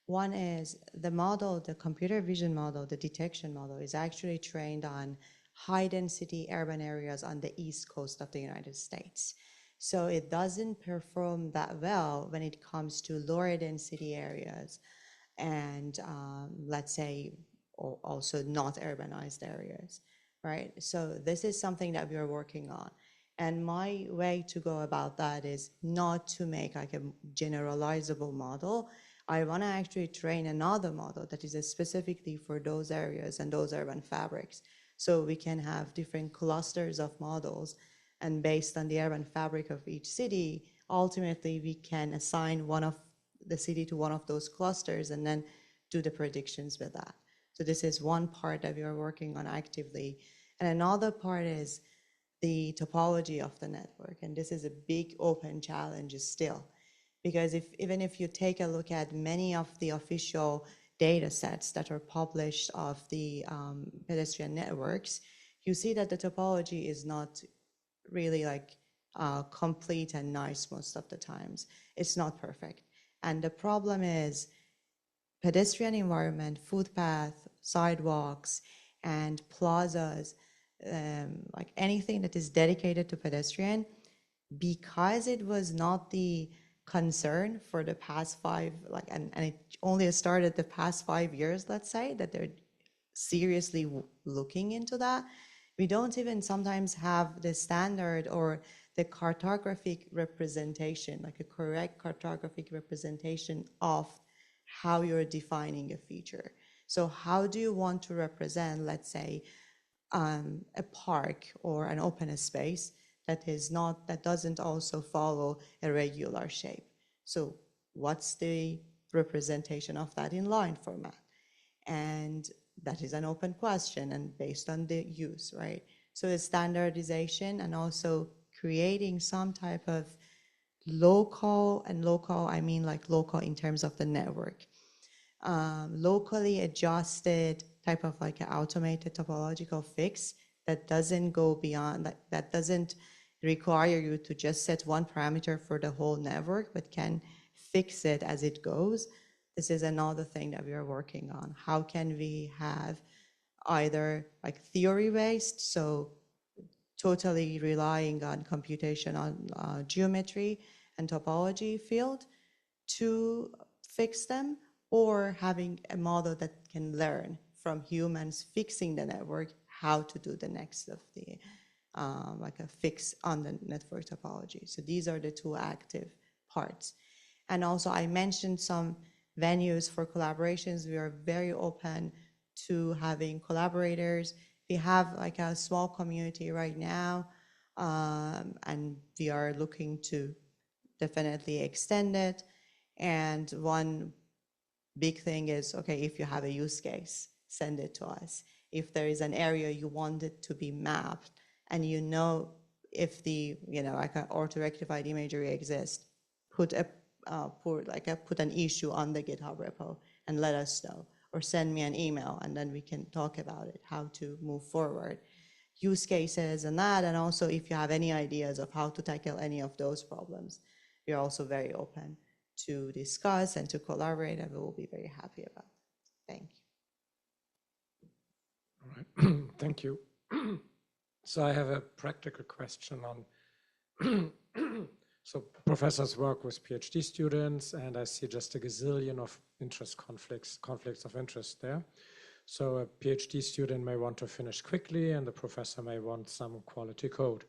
Speaker 6: One is the model, the computer vision model, the detection model is actually trained on high density urban areas on the East Coast of the United States. So it doesn't perform that well when it comes to lower density areas and let's say also not urbanized areas, right? So this is something that we are working on. And my way to go about that is not to make like a generalizable model. I want to actually train another model that is specifically for those areas and those urban fabrics. So we can have different clusters of models, and based on the urban fabric of each city, ultimately we can assign one of the city to one of those clusters and then do the predictions with that. So this is one part that we are working on actively. And another part is the topology of the network. And this is a big open challenge still, because even if you take a look at many of the official data sets that are published of the pedestrian networks, you see that the topology is not really like complete and nice most of the times. It's not perfect. And the problem is pedestrian environment, footpath, sidewalks, and plazas, like anything that is dedicated to pedestrian, because it was not the concern for the past and it only started the past 5 years, let's say, that they're seriously looking into that. We don't even sometimes have the standard or the cartographic representation, like a correct cartographic representation of how you're defining a feature. So how do you want to represent, let's say, a park or an open space that doesn't also follow a regular shape? So what's the representation of that in line format? And that is an open question and based on the use, right? So the standardization and also creating some type of local, I mean like local in terms of the network, locally adjusted type of like an automated topological fix that doesn't go beyond, that doesn't require you to just set one parameter for the whole network, but can fix it as it goes. This is another thing that we are working on. How can we have either like theory-based, so totally relying on computation on geometry and topology field to fix them, or having a model that can learn from humans fixing the network how to do the next of the like a fix on the network topology. So these are the two active parts. And also I mentioned some venues for collaborations. We are very open to having collaborators. We have like a small community right now, and we are looking to definitely extend it. And one big thing is, okay, if you have a use case, send it to us. If there is an area you want it to be mapped, and you know if the, like an auto-rectified imagery exists, put an issue on the GitHub repo and let us know, or send me an email and then we can talk about it, how to move forward. Use cases and that, and also if you have any ideas of how to tackle any of those problems, we are also very open to discuss and to collaborate, and we will be very happy about it. Thank you.
Speaker 13: All right. Thank you. So I have a practical question on, so professors work with PhD students, and I see just a gazillion of interest conflicts of interest there. So a PhD student may want to finish quickly, and the professor may want some quality code.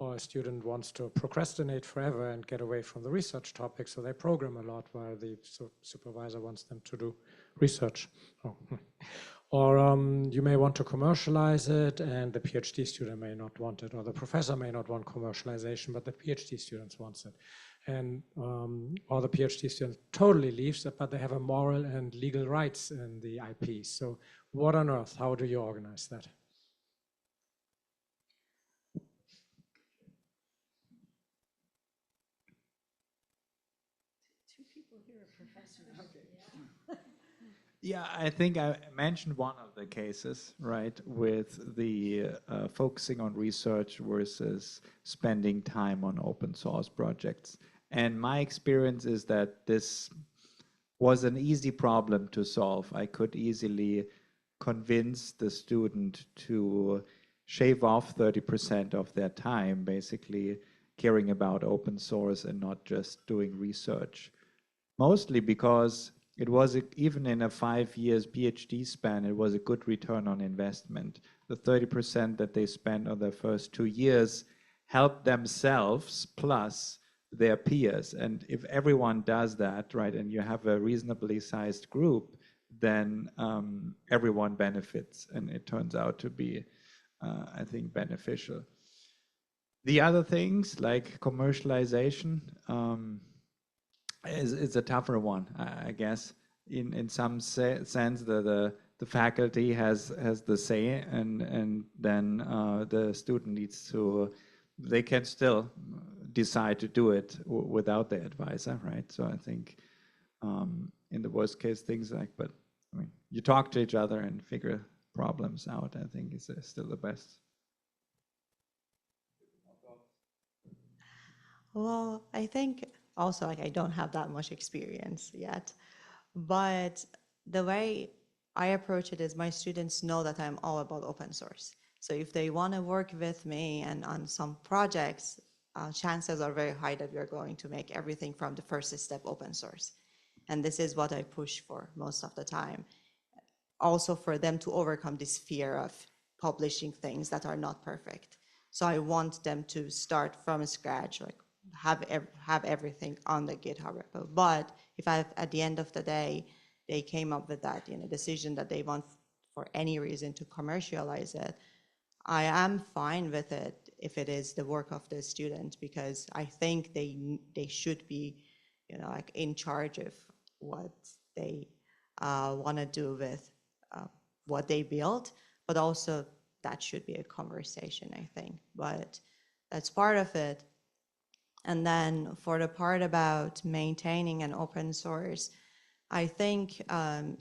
Speaker 13: Or a student wants to procrastinate forever and get away from the research topic, so they program a lot while the supervisor wants them to do research. Oh. Or you may want to commercialize it, and the PhD student may not want it, or the professor may not want commercialization, but the PhD student wants it. And or the PhD student totally leaves it, but they have a moral and legal rights in the IP. So what on earth, how do you organize that?
Speaker 5: Yeah, I think I mentioned one of the cases, right, with the focusing on research versus spending time on open source projects. And my experience is that this was an easy problem to solve. I could easily convince the student to shave off 30% of their time, basically caring about open source and not just doing research. Mostly because it was, even in a 5 years PhD span, it was a good return on investment. The 30% that they spent on their first 2 years helped themselves plus their peers. And if everyone does that, right, and you have a reasonably sized group, then everyone benefits, and it turns out to be, I think, beneficial. The other things like commercialization, it's a tougher one, I guess. In some sense, the faculty has the say, and then the student needs to. They can still decide to do it without the advisor, right? So I think in the worst case, things like, but I mean, you talk to each other and figure problems out. I think is still the best.
Speaker 6: Well, I think also like I don't have that much experience yet, but the way I approach it is my students know that I'm all about open source. So if they want to work with me and on some projects, chances are very high that we're going to make everything from the first step open source. And this is what I push for most of the time. Also for them to overcome this fear of publishing things that are not perfect. So I want them to start from scratch, like have everything on the GitHub repo. But if at the end of the day, they came up with that decision that they want for any reason to commercialize it, I am fine with it if it is the work of the student, because I think they should be like in charge of what they want to do with what they build, but also that should be a conversation, I think. But that's part of it. And then for the part about maintaining an open source, I think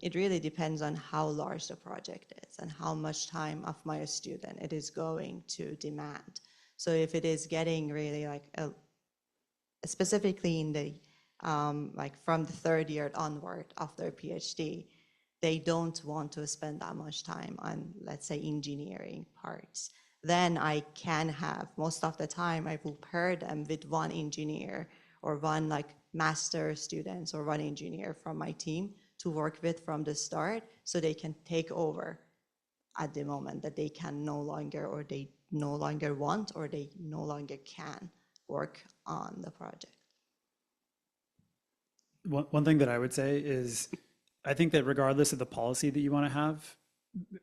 Speaker 6: it really depends on how large the project is and how much time of my student it is going to demand. So if it is getting really like specifically in the like from the third year onward of their PhD, they don't want to spend that much time on, let's say, engineering parts. Then I can have, most of the time, I will pair them with one engineer or one like master students or one engineer from my team to work with from the start, so they can take over at the moment that they can no longer, or they no longer want, or they no longer can work on the project.
Speaker 3: One thing that I would say is, I think that regardless of the policy that you want to have,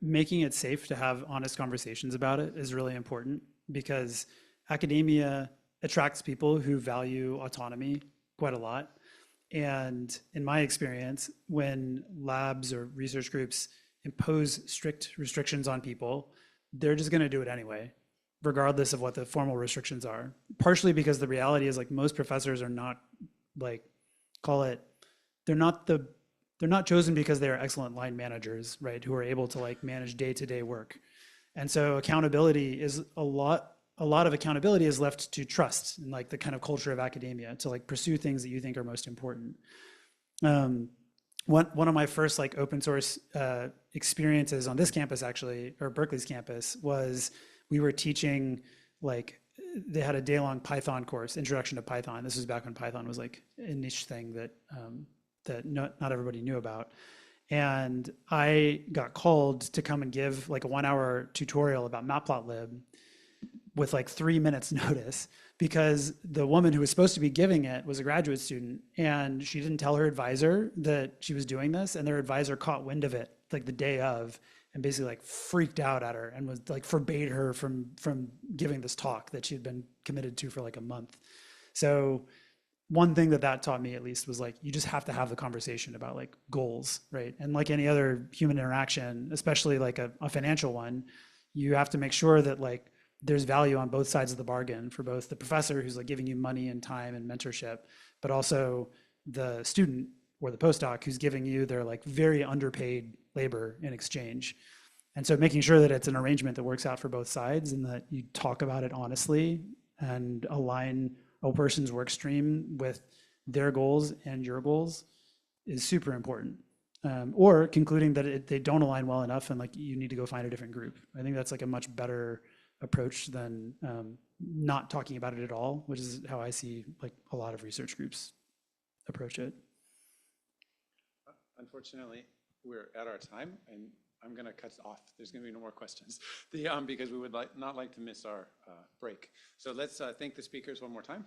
Speaker 3: making it safe to have honest conversations about it is really important, because academia attracts people who value autonomy quite a lot. And in my experience, when labs or research groups impose strict restrictions on people, they're just going to do it anyway, regardless of what the formal restrictions are. Partially because the reality is, like, most professors are not, like, they're not chosen because they are excellent line managers, right? Who are able to like manage day-to-day work. And so accountability is a lot of accountability is left to trust and like the kind of culture of academia to like pursue things that you think are most important. One of my first like open source experiences on this campus, actually, or Berkeley's campus, was we were teaching, like, they had a day-long Python course, Introduction to Python. This was back when Python was like a niche thing that not everybody knew about. And I got called to come and give like a 1-hour tutorial about Matplotlib with like 3 minutes notice, because the woman who was supposed to be giving it was a graduate student, and she didn't tell her advisor that she was doing this, and their advisor caught wind of it like the day of, and basically like freaked out at her and was like forbade her from giving this talk that she had been committed to for like a month. So one thing that taught me, at least, was like, you just have to have the conversation about like goals, right? And like any other human interaction, especially like a financial one, you have to make sure that like there's value on both sides of the bargain, for both the professor who's like giving you money and time and mentorship, but also the student or the postdoc who's giving you their like very underpaid labor in exchange. And so making sure that it's an arrangement that works out for both sides, and that you talk about it honestly and align a person's work stream with their goals and your goals is super important. Or concluding that they don't align well enough and like you need to go find a different group. I think that's like a much better approach than not talking about it at all, which is how I see like a lot of research groups approach it.
Speaker 1: Unfortunately, we're at our time, and I'm going to cut off. There's going to be no more questions because we would not like to miss our break. So let's thank the speakers one more time.